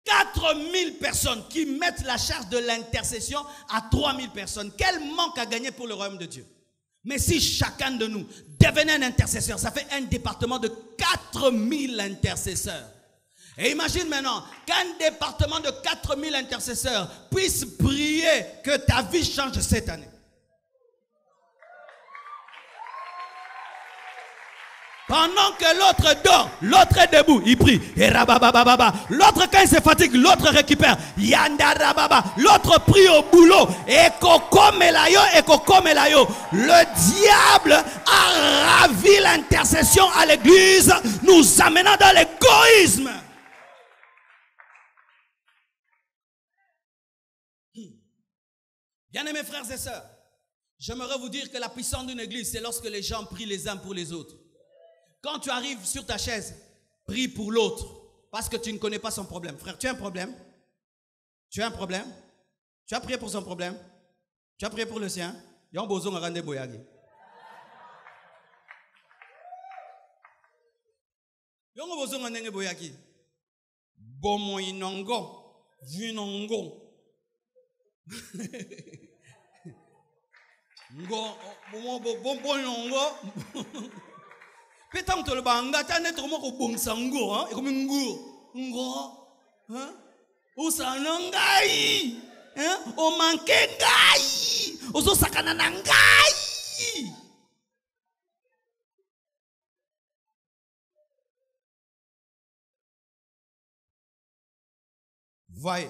4000 personnes qui mettent la charge de l'intercession à 3000 personnes. Quel manque à gagner pour le royaume de Dieu? Mais si chacun de nous devenait un intercesseur, ça fait un département de 4000 intercesseurs. Et imagine maintenant qu'un département de 4000 intercesseurs puisse prier que ta vie change cette année. Pendant que l'autre dort, l'autre est debout, il prie. L'autre quand il se fatigue, l'autre récupère. L'autre prie au boulot. Le diable a ravi l'intercession à l'église, nous amenant dans l'égoïsme. Bien-aimés frères et sœurs, j'aimerais vous dire que la puissance d'une église, c'est lorsque les gens prient les uns pour les autres. Quand tu arrives sur ta chaise, prie pour l'autre, parce que tu ne connais pas son problème. Frère, tu as un problème? Tu as un problème? Tu as prié pour son problème? Tu as prié pour le sien? Il y a un besoin de rendre boyagi. Il y a un besoin de rendre boyagi. Bon, inongo, vinongo. Ngo bon pétant to le banga tane to mo ko bongsa ngo hein comme ngo hein o sanangai hein o manke ngai o so sakana ngai. Voyez,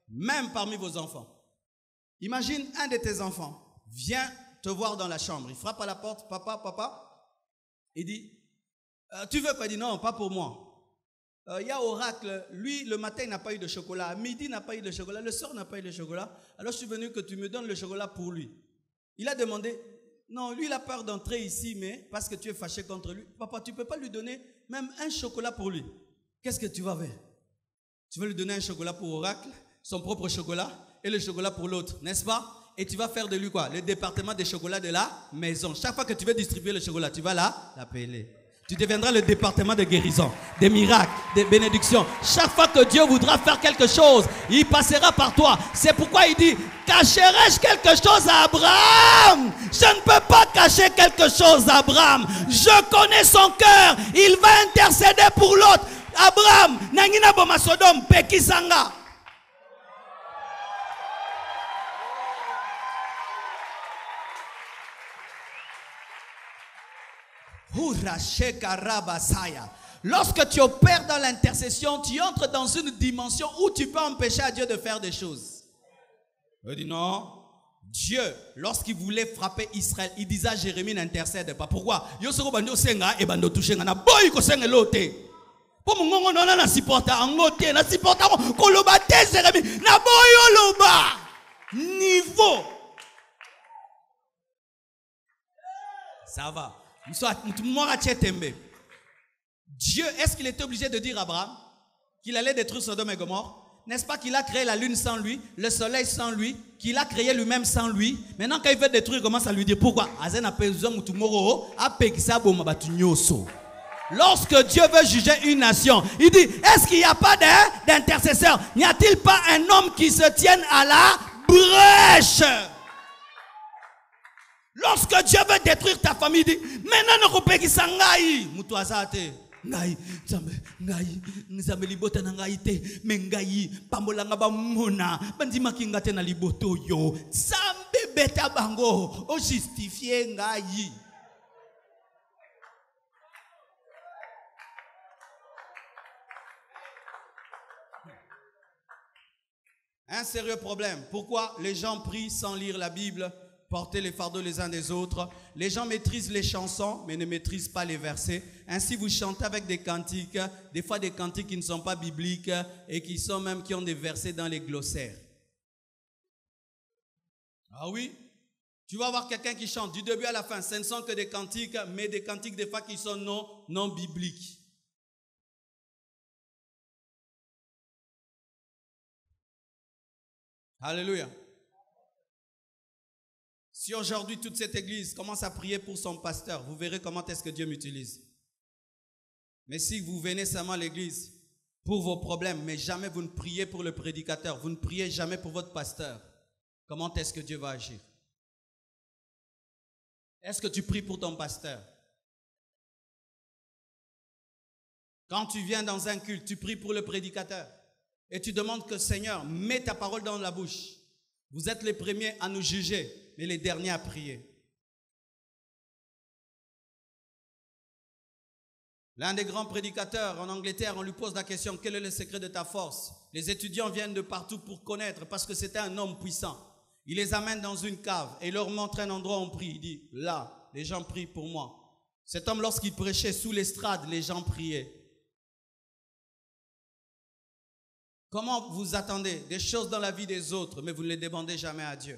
même parmi vos enfants, imagine un de tes enfants vient te voir dans la chambre, il frappe à la porte, papa, il dit, tu veux quoi? Il dit, non, pas pour moi. Il y a Oracle, lui, le matin, il n'a pas eu de chocolat, à midi, il n'a pas eu de chocolat, le soir, il n'a pas eu de chocolat, alors je suis venu que tu me donnes le chocolat pour lui. Il a demandé, non, lui, il a peur d'entrer ici, mais parce que tu es fâché contre lui. Papa, tu ne peux pas lui donner même un chocolat pour lui. Qu'est-ce que tu vas faire? Tu veux lui donner un chocolat pour Oracle? son propre chocolat et le chocolat pour l'autre, n'est-ce pas? Et tu vas faire de lui quoi? Le département des chocolats de la maison. Chaque fois que tu veux distribuer le chocolat, tu vas l'appeler. Tu deviendras le département de guérison, des miracles, des bénédictions. Chaque fois que Dieu voudra faire quelque chose, il passera par toi. C'est pourquoi il dit, cacherai-je quelque chose à Abraham? Je ne peux pas cacher quelque chose à Abraham. Je connais son cœur. Il va intercéder pour l'autre. Abraham, nangina boma Sodome, pekisanga. Lorsque tu opères dans l'intercession, tu entres dans une dimension où tu peux empêcher à Dieu de faire des choses. Il dit non. Dieu, lorsqu'il voulait frapper Israël, il disait à Jérémie n'intercède pas. Pourquoi? Niveau. Ça va. Dieu, est-ce qu'il était obligé de dire à Abraham qu'il allait détruire Sodome et Gomorrhe? N'est-ce pas qu'il a créé la lune sans lui, le soleil sans lui, qu'il a créé lui-même sans lui? Maintenant, quand il veut détruire, il commence à lui dire pourquoi? Lorsque Dieu veut juger une nation, il dit, est-ce qu'il n'y a pas d'intercesseur? N'y a-t-il pas un homme qui se tienne à la brèche? Lorsque Dieu veut détruire ta famille, il dit, maintenant, nous repéguons sangai. Mutuazate. Ngai, nzambe libota na ngai te, mengai, pambolanga ba mona, bandima kingate na liboto yo, zambe beta bango, o justifier ngai. Un sérieux problème. Pourquoi les gens prient sans lire la Bible? Porter les fardeaux les uns des autres. Les gens maîtrisent les chansons, mais ne maîtrisent pas les versets. Ainsi, vous chantez avec des cantiques, des fois des cantiques qui ne sont pas bibliques et qui ont des versets dans les glossaires. Ah oui? Tu vas voir quelqu'un qui chante du début à la fin. Ce ne sont que des cantiques, mais des cantiques des fois qui sont non bibliques. Alléluia. Si aujourd'hui toute cette église commence à prier pour son pasteur, vous verrez comment est-ce que Dieu m'utilise. Mais si vous venez seulement à l'église pour vos problèmes, mais jamais vous ne priez pour le prédicateur, vous ne priez jamais pour votre pasteur, comment est-ce que Dieu va agir? Est-ce que tu pries pour ton pasteur? Quand tu viens dans un culte, tu pries pour le prédicateur et tu demandes que Seigneur, mets ta parole dans la bouche. Vous êtes les premiers à nous juger, mais les derniers à prier. L'un des grands prédicateurs en Angleterre, on lui pose la question, quel est le secret de ta force? Les étudiants viennent de partout pour connaître, parce que c'était un homme puissant. Il les amène dans une cave et leur montre un endroit où on prie. Il dit, là, les gens prient pour moi. Cet homme, lorsqu'il prêchait sous l'estrade, les gens priaient. Comment vous attendez des choses dans la vie des autres, mais vous ne les demandez jamais à Dieu?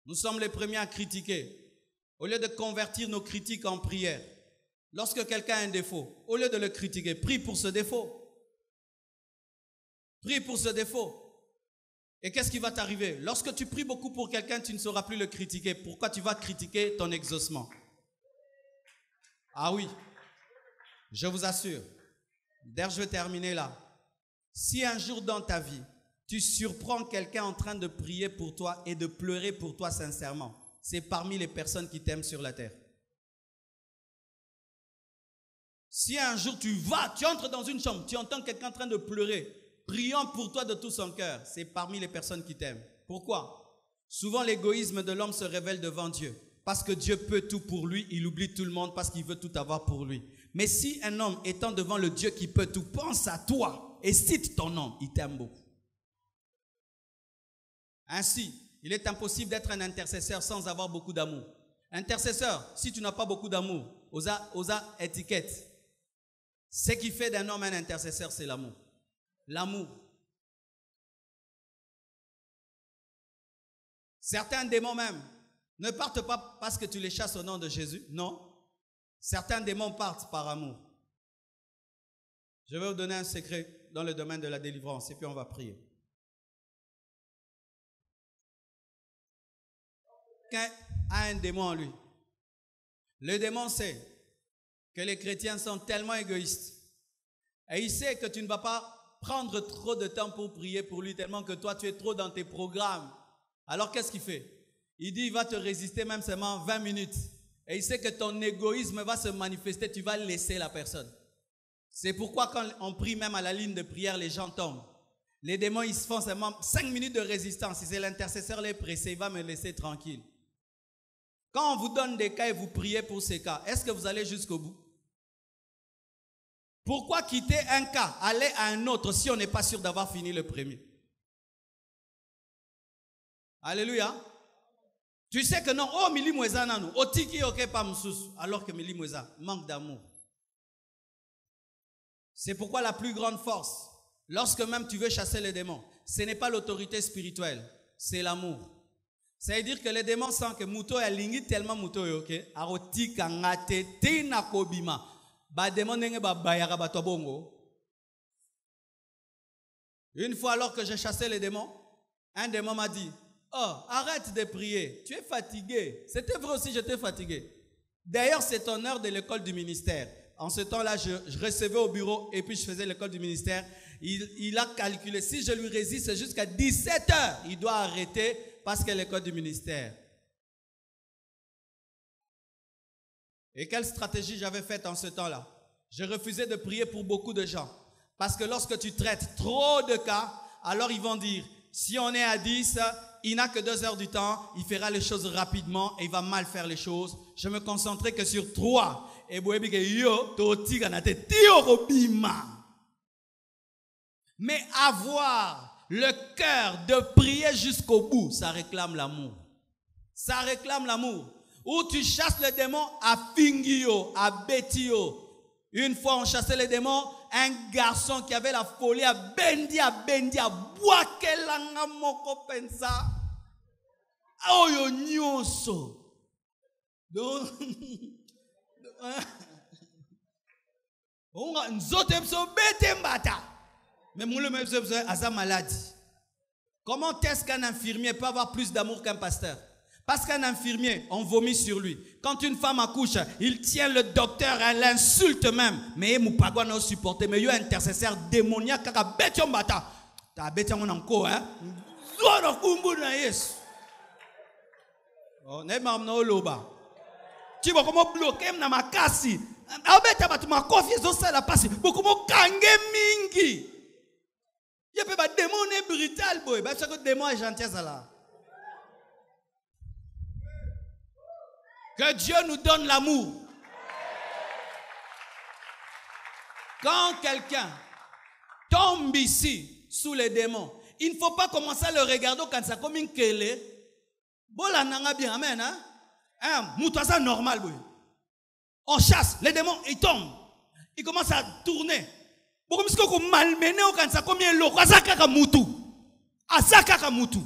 Nous sommes les premiers à critiquer. Au lieu de convertir nos critiques en prière, lorsque quelqu'un a un défaut, au lieu de le critiquer, prie pour ce défaut. Prie pour ce défaut. Et qu'est-ce qui va t'arriver? Lorsque tu pries beaucoup pour quelqu'un, tu ne sauras plus le critiquer. Pourquoi tu vas critiquer ton exaucement? Ah oui, je vous assure. D'ailleurs, je vais terminer là. Si un jour dans ta vie, tu surprends quelqu'un en train de prier pour toi et de pleurer pour toi sincèrement, c'est parmi les personnes qui t'aiment sur la terre. Si un jour tu entres dans une chambre, tu entends quelqu'un en train de pleurer, priant pour toi de tout son cœur, c'est parmi les personnes qui t'aiment. Pourquoi? Souvent l'égoïsme de l'homme se révèle devant Dieu. Parce que Dieu peut tout pour lui, il oublie tout le monde parce qu'il veut tout avoir pour lui. Mais si un homme étant devant le Dieu qui peut tout, pense à toi et cite ton nom, il t'aime beaucoup. Ainsi, il est impossible d'être un intercesseur sans avoir beaucoup d'amour. Intercesseur, si tu n'as pas beaucoup d'amour, osa étiquette. Ce qui fait d'un homme un intercesseur, c'est l'amour. L'amour. Certains démons même ne partent pas parce que tu les chasses au nom de Jésus. Non. Certains démons partent par amour. Je vais vous donner un secret dans le domaine de la délivrance et puis on va prier. Quelqu'un a un démon en lui. Le démon sait que les chrétiens sont tellement égoïstes. Et il sait que tu ne vas pas prendre trop de temps pour prier pour lui, tellement que toi, tu es trop dans tes programmes. Alors, qu'est-ce qu'il fait? Il dit, il va te résister même seulement 20 minutes. Et il sait que ton égoïsme va se manifester, tu vas laisser la personne. C'est pourquoi quand on prie même à la ligne de prière, les gens tombent. Les démons, ils se font seulement 5 minutes de résistance. Si c'est l'intercesseur les pressé, il va me laisser tranquille. Quand on vous donne des cas et vous priez pour ces cas, est-ce que vous allez jusqu'au bout? Pourquoi quitter un cas, aller à un autre si on n'est pas sûr d'avoir fini le premier? Alléluia. Tu sais que non, oh, Mili Mweza nanou, otiki ok pas msous, alors que Mili Mweza manque d'amour. C'est pourquoi la plus grande force, lorsque même tu veux chasser les démons, ce n'est pas l'autorité spirituelle, c'est l'amour. Ça veut dire que les démons sentent que Mouto est lingi tellement Mouto est ok, aroti kangate tina kobima, ba démon nenge ba bayara ba tobongo. Une fois alors que j'ai chassé les démons, un démon m'a dit, oh, arrête de prier, tu es fatigué. C'était vrai aussi, j'étais fatigué. D'ailleurs, c'est ton heure de l'école du ministère. En ce temps-là, je recevais au bureau et puis je faisais l'école du ministère. Il a calculé, si je lui résiste jusqu'à 17 h, il doit arrêter parce que l'école du ministère. Et quelle stratégie j'avais faite en ce temps-là? Je refusais de prier pour beaucoup de gens. Parce que lorsque tu traites trop de cas, alors ils vont dire, si on est à 10, il n'a que 2 heures du temps, il fera les choses rapidement et il va mal faire les choses. Je me concentrais que sur 3. Mais avoir le cœur de prier jusqu'au bout, ça réclame l'amour. Ça réclame l'amour. Où tu chasses le démon à Fingio, à Betio. Une fois on chassait les démons, un garçon qui avait la folie à Bendi, à Boakelanga Moko Pensa. Aoyo Nyonso. Donc, on a une autre mais mon a maladie. Comment est-ce qu'un infirmier peut avoir plus d'amour qu'un pasteur? Parce qu'un infirmier, on vomit sur lui. Quand une femme accouche, il tient le docteur, elle l'insulte même. Mais il n'a pas supporté. Mais il y a un intercesseur démoniaque qui a bêté en bata. Tu as bêté en encore, hein? Tu vas comment bloquer ma casse? Abeta batuma confiance ça la passe. Beaucoup mo kangé mingi. Il peut pas démon brutal boy. Bah chaque démon est gentil ça là. Que Dieu nous donne l'amour. Quand quelqu'un tombe ici sous les démons, il ne faut pas commencer à le regarder quand ça comme une kélé. Bola nanga bien, amen, hein? Moutouasa normal, boy. On chasse, les démons, ils tombent. Ils commencent à tourner. Pourquoi est-ce qu'on malmené quand ça comme un loco? Azaka moutou. Azaka moutou.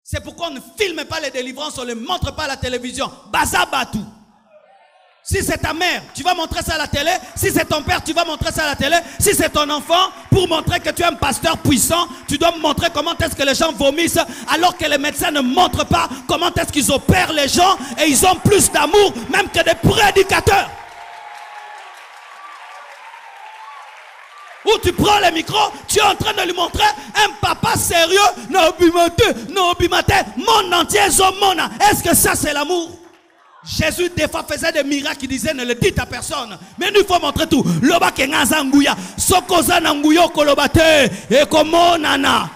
C'est pourquoi on ne filme pas les délivrances, on ne les montre pas à la télévision. Bazabatou. Si c'est ta mère, tu vas montrer ça à la télé. Si c'est ton père, tu vas montrer ça à la télé. Si c'est ton enfant, pour montrer que tu es un pasteur puissant, tu dois montrer comment est-ce que les gens vomissent, alors que les médecins ne montrent pas comment est-ce qu'ils opèrent les gens et ils ont plus d'amour même que des prédicateurs. Où tu prends le micro, tu es en train de lui montrer un papa sérieux, monde entier, est-ce que ça c'est l'amour? Jésus des fois faisait des miracles, il disait ne le dites à personne. Mais nous il faut montrer tout. Loba kengaza nguya, sokoza na nguyo kolobate, et komo nana.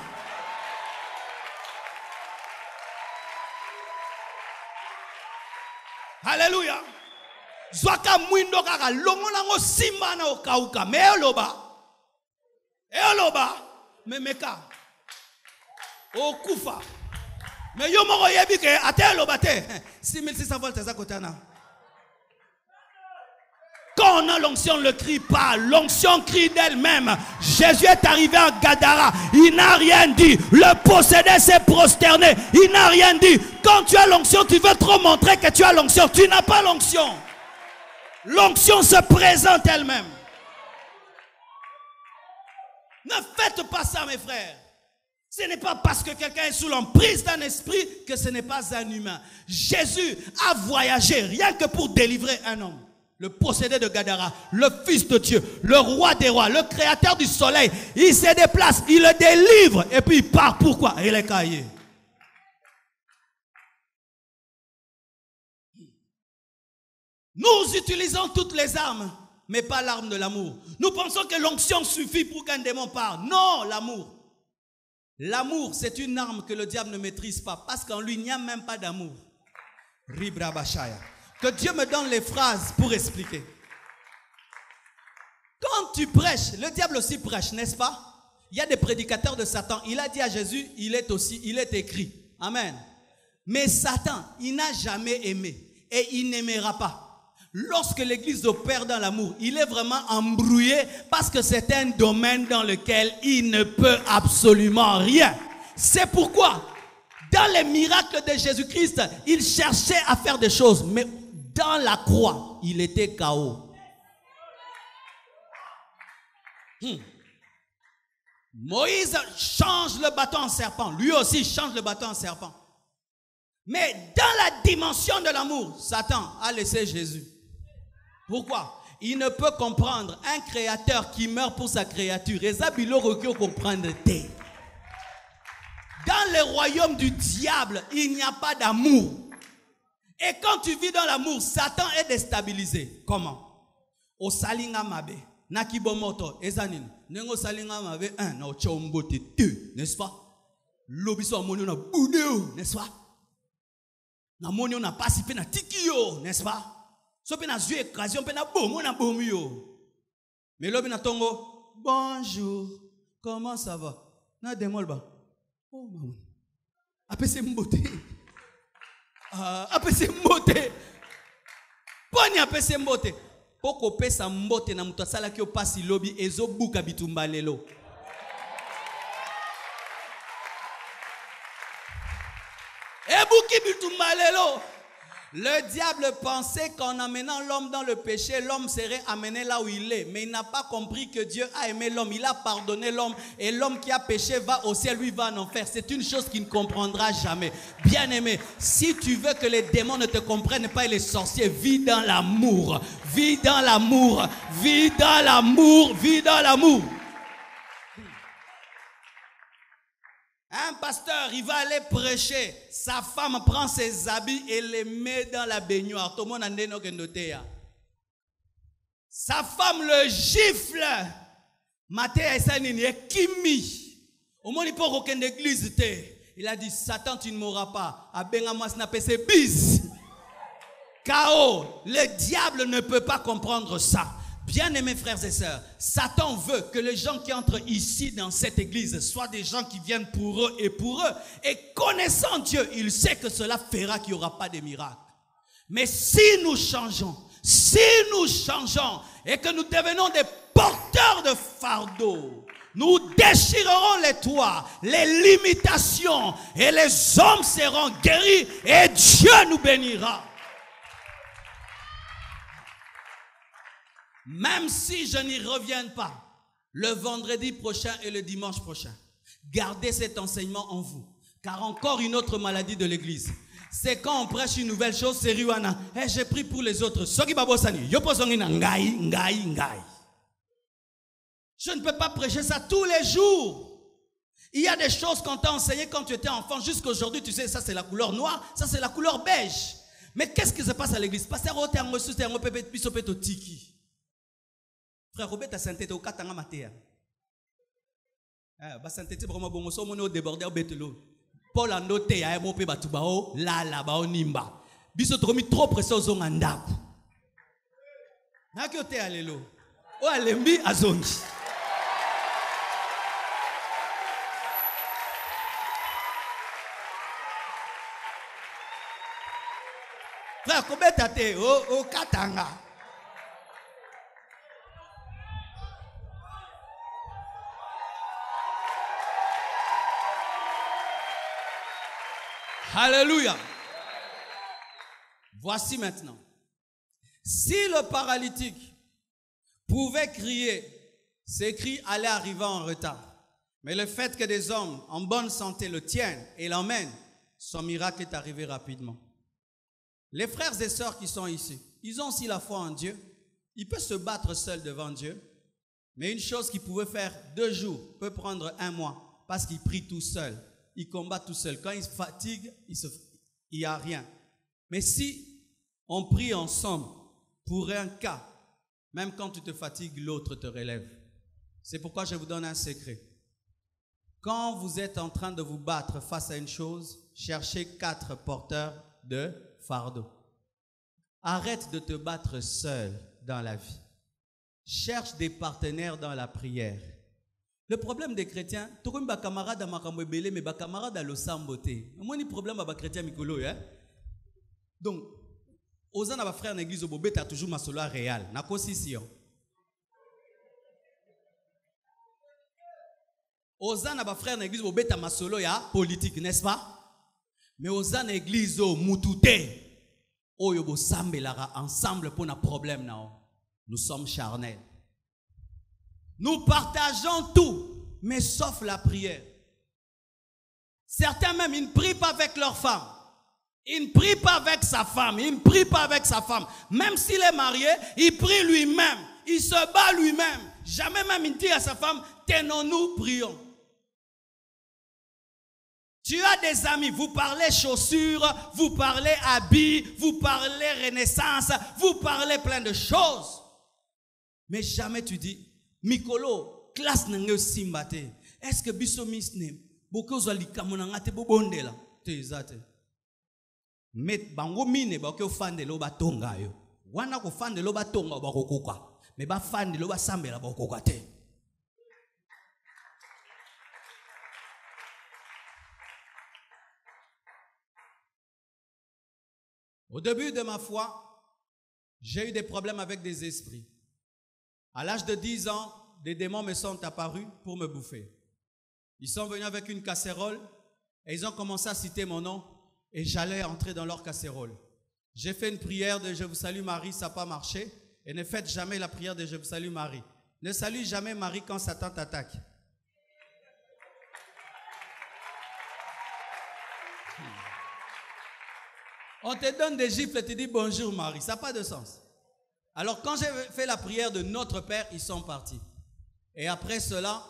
Alléluia. Zwaka mwindo kaka longo nango simba na okauka. Mais Eoloba, mais meka, okufa. Mais yo moko yebi ke ate lobate 6600 volts à kotana. Quand on a l'onction, on ne le crie pas. L'onction crie d'elle-même. Jésus est arrivé à Gadara. Il n'a rien dit. Le possédé s'est prosterné. Il n'a rien dit. Quand tu as l'onction, tu veux trop montrer que tu as l'onction. Tu n'as pas l'onction. L'onction se présente elle-même. Ne faites pas ça, mes frères. Ce n'est pas parce que quelqu'un est sous l'emprise d'un esprit que ce n'est pas un humain. Jésus a voyagé rien que pour délivrer un homme. Le possédé de Gadara, le Fils de Dieu, le roi des rois, le créateur du soleil. Il se déplace, il le délivre et puis il part. Pourquoi? Il est caillé. Nous utilisons toutes les armes, mais pas l'arme de l'amour. Nous pensons que l'onction suffit pour qu'un démon parte. Non, l'amour. L'amour, c'est une arme que le diable ne maîtrise pas, parce qu'en lui, il n'y a même pas d'amour. Ribra Bashaya. Que Dieu me donne les phrases pour expliquer. Quand tu prêches, le diable aussi prêche, n'est-ce pas? Il y a des prédicateurs de Satan. Il a dit à Jésus, il est écrit. Amen. Mais Satan, il n'a jamais aimé et il n'aimera pas. Lorsque l'église opère dans l'amour, il est vraiment embrouillé parce que c'est un domaine dans lequel il ne peut absolument rien. C'est pourquoi, dans les miracles de Jésus-Christ, il cherchait à faire des choses, mais dans la croix, il était KO. Moïse change le bâton en serpent. Lui aussi change le bâton en serpent. Mais dans la dimension de l'amour, Satan a laissé Jésus. Pourquoi? Il ne peut comprendre un créateur qui meurt pour sa créature. Et ça, il faut comprendre. Dans le royaume du diable, il n'y a pas d'amour. Et quand tu vis dans l'amour, Satan est déstabilisé. Comment? Au salinga mabe, nakibomoto, ezanin, nengo salinga mabe, na ochombote, n'est-ce pas? Lobiso amoni na boudeo, n'est-ce pas? Na moni na pasipe na tikio, n'est-ce pas? So pe na zue écrasion, pe na bomo na bomio. Mais lobi na tongo, bonjour, comment ça va? Na demolba. Oh maman. Apese mbote. Apese mbote. Poni apese mbote. Poko pesa mbote na mutu asala ki opasi lobi ezo buka bitumba lelo. Ebuki bitumba lelo. Le diable pensait qu'en amenant l'homme dans le péché, l'homme serait amené là où il est. Mais il n'a pas compris que Dieu a aimé l'homme. Il a pardonné l'homme. Et l'homme qui a péché va au ciel, lui va en enfer. C'est une chose qu'il ne comprendra jamais. Bien aimé, si tu veux que les démons ne te comprennent pas et les sorciers, vis dans l'amour. Vis dans l'amour. Vis dans l'amour. Vis dans l'amour. Un pasteur, il va aller prêcher. Sa femme prend ses habits et les met dans la baignoire. Tout le monde a noté. Sa femme le gifle. Maté Essanini est kimi. Au moins, il peut aucun église. Il a dit, Satan, tu ne mourras pas. Abenga snappé ses bises. K.O. Le diable ne peut pas comprendre ça. Bien-aimés frères et sœurs, Satan veut que les gens qui entrent ici dans cette église soient des gens qui viennent pour eux. Et connaissant Dieu, il sait que cela fera qu'il n'y aura pas de miracle. Mais si nous changeons et que nous devenons des porteurs de fardeaux, nous déchirerons les toits, les limitations et les hommes seront guéris et Dieu nous bénira. Même si je n'y reviens pas le vendredi prochain et le dimanche prochain, gardez cet enseignement en vous. Car encore une autre maladie de l'église, c'est quand on prêche une nouvelle chose, c'est Riwana. Hey, j'ai pris pour les autres. Je ne peux pas prêcher ça tous les jours. Il y a des choses qu'on t'a enseignées quand tu étais enfant. Jusqu'à aujourd'hui, tu sais, ça c'est la couleur noire, ça c'est la couleur beige. Mais qu'est-ce qui se passe à l'église? Pasteur, frère Robert a sainteté au katanga matéa. Ba sainteté vraiment bon so mono déborder betelo. Paul andoté ya mo pe batubao la la ba onimba. Biso tromi trop pressé ozonga ndaku. Na ki oté alelo. O alembi azongi. Frère Robert ate o katanga. Alléluia. Voici maintenant. Si le paralytique pouvait crier, ses cris allaient arriver en retard. Mais le fait que des hommes en bonne santé le tiennent et l'emmènent, son miracle est arrivé rapidement. Les frères et sœurs qui sont ici, ils ont aussi la foi en Dieu. Ils peuvent se battre seuls devant Dieu. Mais une chose qu'ils pouvaient faire 2 jours peut prendre 1 mois parce qu'ils prient tout seuls. Ils combattent tout seuls. Quand ils se fatiguent, il n'y a rien. Mais si on prie ensemble pour un cas, même quand tu te fatigues, l'autre te relève. C'est pourquoi je vous donne un secret. Quand vous êtes en train de vous battre face à une chose, cherchez 4 porteurs de fardeau. Arrête de te battre seul dans la vie. Cherche des partenaires dans la prière. Le problème des chrétiens, tu as des camarades à Makamwebele, mais des camarades à l'Osamboté. Moi, il y a un problème avec les chrétiens Mikolo. Donc, aux gens à frère dans l'église, tu as toujours ma solo réel. Na position. Aux gens à frère dans l'église, tu as ma solo politique, n'est-ce pas? Mais aux gens dans l'église, Moutoute. Oyobo sambelara ensemble pour un problème. Nous sommes charnels. Nous partageons tout, mais sauf la prière. Certains même, ils ne prient pas avec leur femme. Il ne prie pas avec sa femme. Il ne prie pas avec sa femme. Même s'il est marié, il prie lui-même. Il se bat lui-même. Jamais même il dit à sa femme, tenons-nous, prions. Tu as des amis, vous parlez chaussures, vous parlez habits, vous parlez renaissance, vous parlez plein de choses. Mais jamais tu dis, Mikolo, classe n'engeu simbate. Est-ce que bisomis ne, boko zali kamonangate bobondela, te izate. Met bango mine ba ke fande lo batonga yo. Wana ko fande lo batonga ba kokoka. Me ba fande lo ba sambela ba kokoka te. Au début de ma foi, j'ai eu des problèmes avec des esprits. À l'âge de 10 ans, des démons me sont apparus pour me bouffer. Ils sont venus avec une casserole et ils ont commencé à citer mon nom et j'allais entrer dans leur casserole. J'ai fait une prière de « Je vous salue Marie », ça n'a pas marché. Et ne faites jamais la prière de « Je vous salue Marie ». Ne salue jamais Marie quand Satan t'attaque. On te donne des gifles et tu dis bonjour Marie. Ça n'a pas de sens. Alors quand j'ai fait la prière de notre Père, ils sont partis. Et après cela,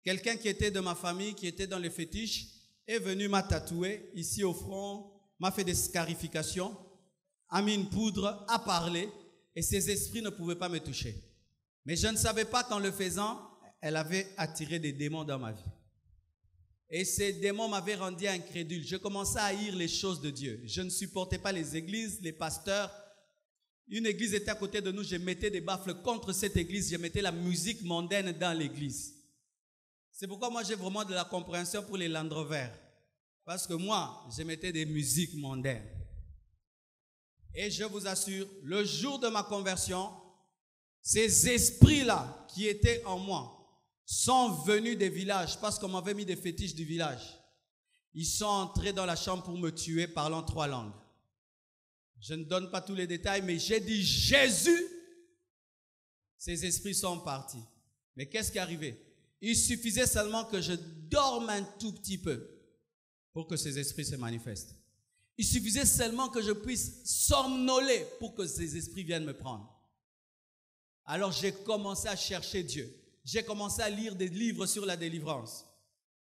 quelqu'un qui était de ma famille, qui était dans les fétiches, est venu m'a tatoué ici au front, m'a fait des scarifications, a mis une poudre, a parlé, et ces esprits ne pouvaient pas me toucher. Mais je ne savais pas qu'en le faisant, elle avait attiré des démons dans ma vie. Et ces démons m'avaient rendu incrédule. Je commençais à haïr les choses de Dieu. Je ne supportais pas les églises, les pasteurs. Une église était à côté de nous. Je mettais des baffles contre cette église. Je mettais la musique mondaine dans l'église. C'est pourquoi moi j'ai vraiment de la compréhension pour les Land Rover. Parce que moi, je mettais des musiques mondaines. Et je vous assure, le jour de ma conversion, ces esprits-là qui étaient en moi, sont venus des villages parce qu'on m'avait mis des fétiches du village. Ils sont entrés dans la chambre pour me tuer parlant 3 langues. Je ne donne pas tous les détails, mais j'ai dit Jésus. Ces esprits sont partis. Mais qu'est-ce qui est arrivé? Il suffisait seulement que je dorme un tout petit peu pour que ces esprits se manifestent. Il suffisait seulement que je puisse somnoler pour que ces esprits viennent me prendre. Alors j'ai commencé à chercher Dieu. J'ai commencé à lire des livres sur la délivrance.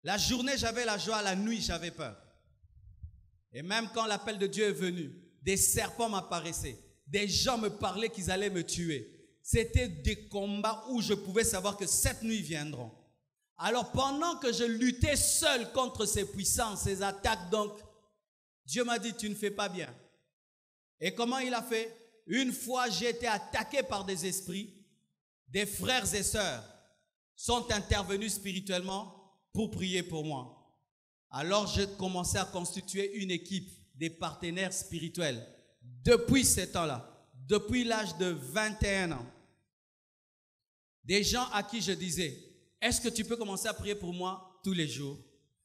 La journée, j'avais la joie, la nuit, j'avais peur. Et même quand l'appel de Dieu est venu, des serpents m'apparaissaient. Des gens me parlaient qu'ils allaient me tuer. C'était des combats où je pouvais savoir que cette nuit viendront. Alors pendant que je luttais seul contre ces puissances, ces attaques, donc, Dieu m'a dit, tu ne fais pas bien. Et comment il a fait? Une fois, j'ai été attaqué par des esprits, des frères et sœurs sont intervenus spirituellement pour prier pour moi. Alors j'ai commencé à constituer une équipe, des partenaires spirituels. Depuis ce temps-là, depuis l'âge de 21 ans, des gens à qui je disais, est-ce que tu peux commencer à prier pour moi tous les jours?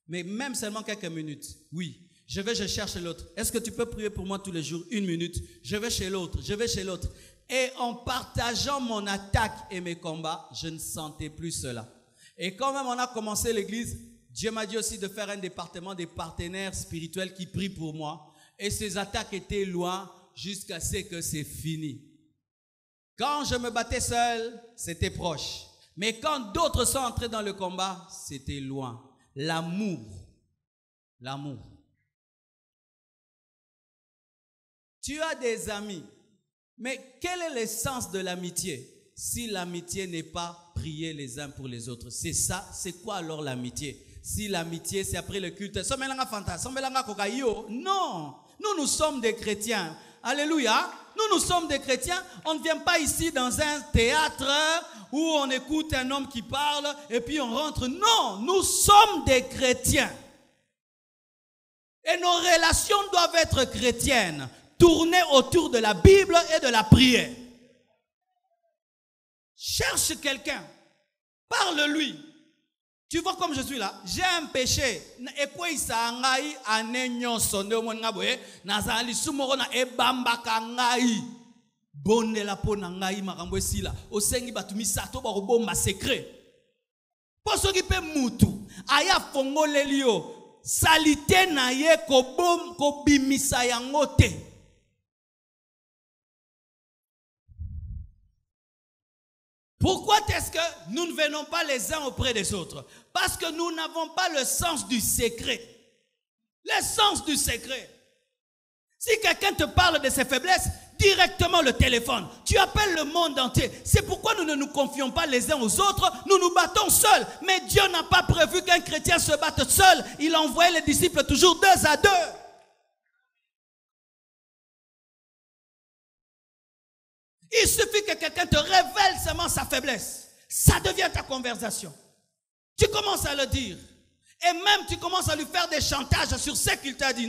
Mais même seulement quelques minutes. Oui, je cherche l'autre. Est-ce que tu peux prier pour moi tous les jours? 1 minute. Je vais chez l'autre, je vais chez l'autre. Et en partageant mon attaque et mes combats, je ne sentais plus cela. Et quand même on a commencé l'église, Dieu m'a dit aussi de faire un département des partenaires spirituels qui prient pour moi. Et ces attaques étaient loin jusqu'à ce que c'est fini. Quand je me battais seul, c'était proche. Mais quand d'autres sont entrés dans le combat, c'était loin. L'amour. L'amour. Tu as des amis. Mais quel est l'essence de l'amitié? Si l'amitié n'est pas prier les uns pour les autres. C'est ça, c'est quoi alors l'amitié? Si l'amitié, c'est après le culte. Non, nous sommes des chrétiens. Alléluia. Nous sommes des chrétiens. On ne vient pas ici dans un théâtre où on écoute un homme qui parle et puis on rentre. Non, nous sommes des chrétiens. Et nos relations doivent être chrétiennes, tournées autour de la Bible et de la prière. Cherche quelqu'un, parle-lui. Tu vois comme je suis là, j'ai un péché. Et quoi il s'engaille à n'enyon sonde au monde ngabwe, nazali sumoro na ebamba kangai. Bonne la po na ngai makambo sila. Osengi batumi sato ba robomba secret. Poso ki pe mutu, aya fongole lio, salite na ye kobom kobimisa yango te. Pourquoi est-ce que nous ne venons pas les uns auprès des autres? Parce que nous n'avons pas le sens du secret. Le sens du secret. Si quelqu'un te parle de ses faiblesses, directement le téléphone. Tu appelles le monde entier. C'est pourquoi nous ne nous confions pas les uns aux autres. Nous nous battons seuls. Mais Dieu n'a pas prévu qu'un chrétien se batte seul. Il a envoyé les disciples toujours 2 à 2. Il suffit que quelqu'un te révèle seulement sa faiblesse. Ça devient ta conversation. Tu commences à le dire. Et même tu commences à lui faire des chantages sur ce qu'il t'a dit. Et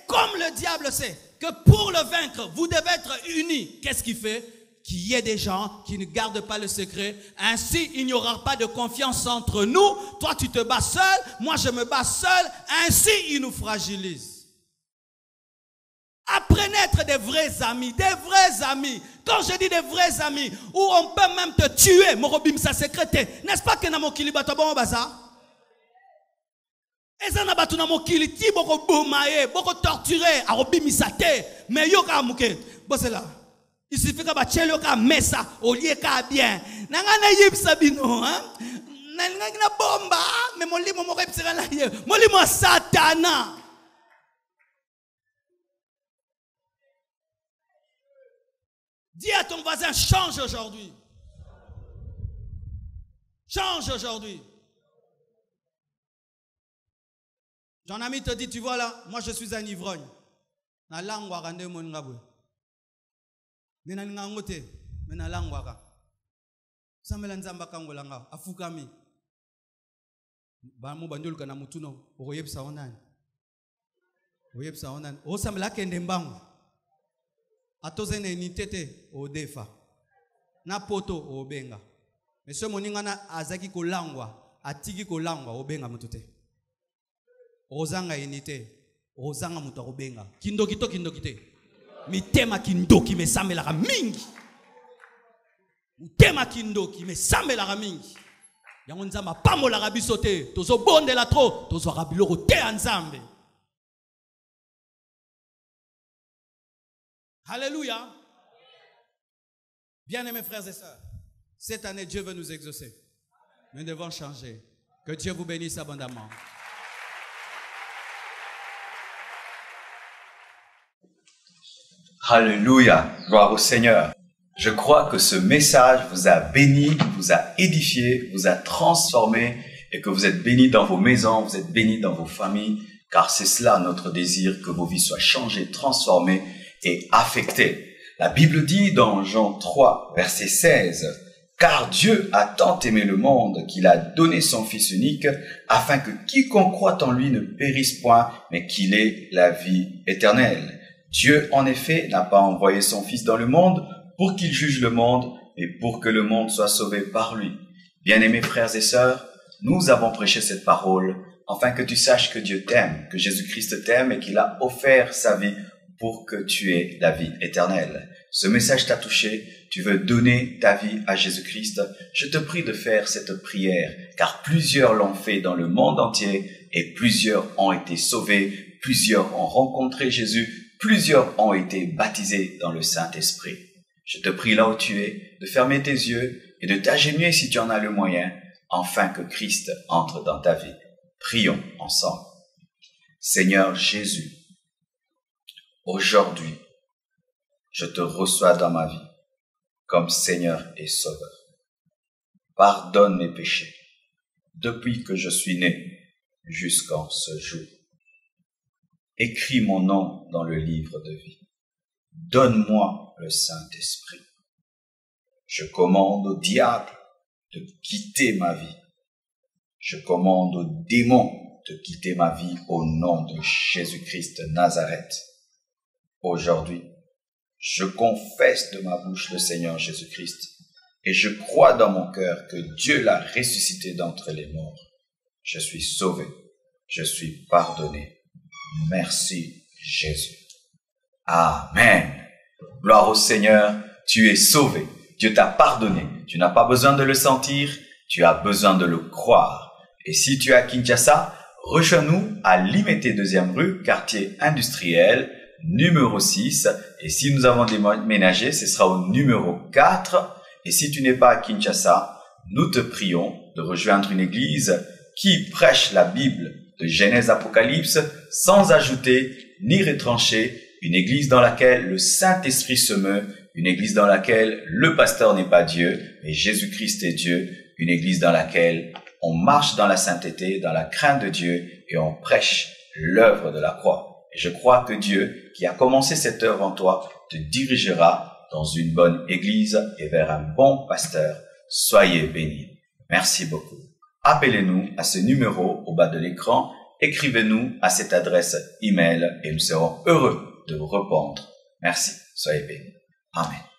comme le diable sait que pour le vaincre, vous devez être unis. Qu'est-ce qu'il fait? Qu'il y ait des gens qui ne gardent pas le secret. Ainsi, il n'y aura pas de confiance entre nous. Toi, tu te bats seul. Moi, je me bats seul. Ainsi, il nous fragilise. Apprenez à être des vrais amis. Des vrais amis. Quand je dis des vrais amis, où on peut même te tuer, morobim sa secrétaire. N'est-ce pas que na mokili bato bon baza? Eza na bato na mokili ti boko bomaye, boko torturer, arobim sa te. Mais yo ka muke. Bon c'est là. Il suffit que bachelo ka mesa au lieu ka bien. Nangana yipsa bino hein. Nangana bomba mais molimo mo repsera la ye. Molimo satana. Dis à ton voisin change aujourd'hui. Change aujourd'hui. Ton ami te dit tu vois là, moi je suis un ivrogne. Na langwa rande mon ngabwe. Nena ngote mena langwaka samela nzamba kangolanga afukami ba mo bandul kana mutuno okoyebisa onani o samela kende mbangu atoze na unité o defa na poto o benga mais ce moninga na azaki ko langwa atiki ko langwa o benga mutute ozanga unité ozanga mutu o benga kindokite mitema kindoki me samelaka mingi. Mitema kindoki me samelaka mingi. Yango nzamba pamolaka biso te, tozo bondela trop, tozo rabiloko te nzambe. Alléluia. Bien-aimés frères et sœurs, cette année Dieu veut nous exaucer. Nous devons changer. Que Dieu vous bénisse abondamment. Alléluia, gloire au Seigneur. Je crois que ce message vous a béni, vous a édifié, vous a transformé et que vous êtes bénis dans vos maisons, vous êtes bénis dans vos familles, car c'est cela notre désir, que vos vies soient changées, transformées et affectées. La Bible dit dans Jean 3, verset 16, « Car Dieu a tant aimé le monde qu'il a donné son Fils unique, afin que quiconque croit en lui ne périsse point, mais qu'il ait la vie éternelle. » Dieu, en effet, n'a pas envoyé son Fils dans le monde pour qu'il juge le monde, mais pour que le monde soit sauvé par lui. Bien-aimés frères et sœurs, nous avons prêché cette parole, afin que tu saches que Dieu t'aime, que Jésus-Christ t'aime et qu'il a offert sa vie pour que tu aies la vie éternelle. Ce message t'a touché, tu veux donner ta vie à Jésus-Christ. Je te prie de faire cette prière, car plusieurs l'ont fait dans le monde entier et plusieurs ont été sauvés, plusieurs ont rencontré Jésus, plusieurs ont été baptisés dans le Saint-Esprit. Je te prie là où tu es, de fermer tes yeux et de t'agenouiller si tu en as le moyen, afin que Christ entre dans ta vie. Prions ensemble. Seigneur Jésus, aujourd'hui, je te reçois dans ma vie comme Seigneur et Sauveur. Pardonne mes péchés depuis que je suis né jusqu'en ce jour. Écris mon nom dans le livre de vie. Donne-moi le Saint-Esprit. Je commande au diable de quitter ma vie. Je commande aux démons de quitter ma vie au nom de Jésus-Christ de Nazareth. Aujourd'hui, je confesse de ma bouche le Seigneur Jésus-Christ et je crois dans mon cœur que Dieu l'a ressuscité d'entre les morts. Je suis sauvé, je suis pardonné. Merci Jésus. Amen. Gloire au Seigneur, tu es sauvé. Dieu t'a pardonné. Tu n'as pas besoin de le sentir, tu as besoin de le croire. Et si tu es à Kinshasa, rejoins-nous à Limete 2e rue, quartier industriel, numéro 6. Et si nous avons déménagé, ce sera au numéro 4. Et si tu n'es pas à Kinshasa, nous te prions de rejoindre une église qui prêche la Bible de Genèse Apocalypse sans ajouter ni retrancher, une église dans laquelle le Saint-Esprit se meut, une église dans laquelle le pasteur n'est pas Dieu, mais Jésus-Christ est Dieu, une église dans laquelle on marche dans la sainteté, dans la crainte de Dieu et on prêche l'œuvre de la croix. Et je crois que Dieu, qui a commencé cette œuvre en toi, te dirigera dans une bonne église et vers un bon pasteur. Soyez bénis. Merci beaucoup. Appelez-nous à ce numéro au bas de l'écran, écrivez-nous à cette adresse email et nous serons heureux de vous répondre. Merci. Soyez bénis. Amen.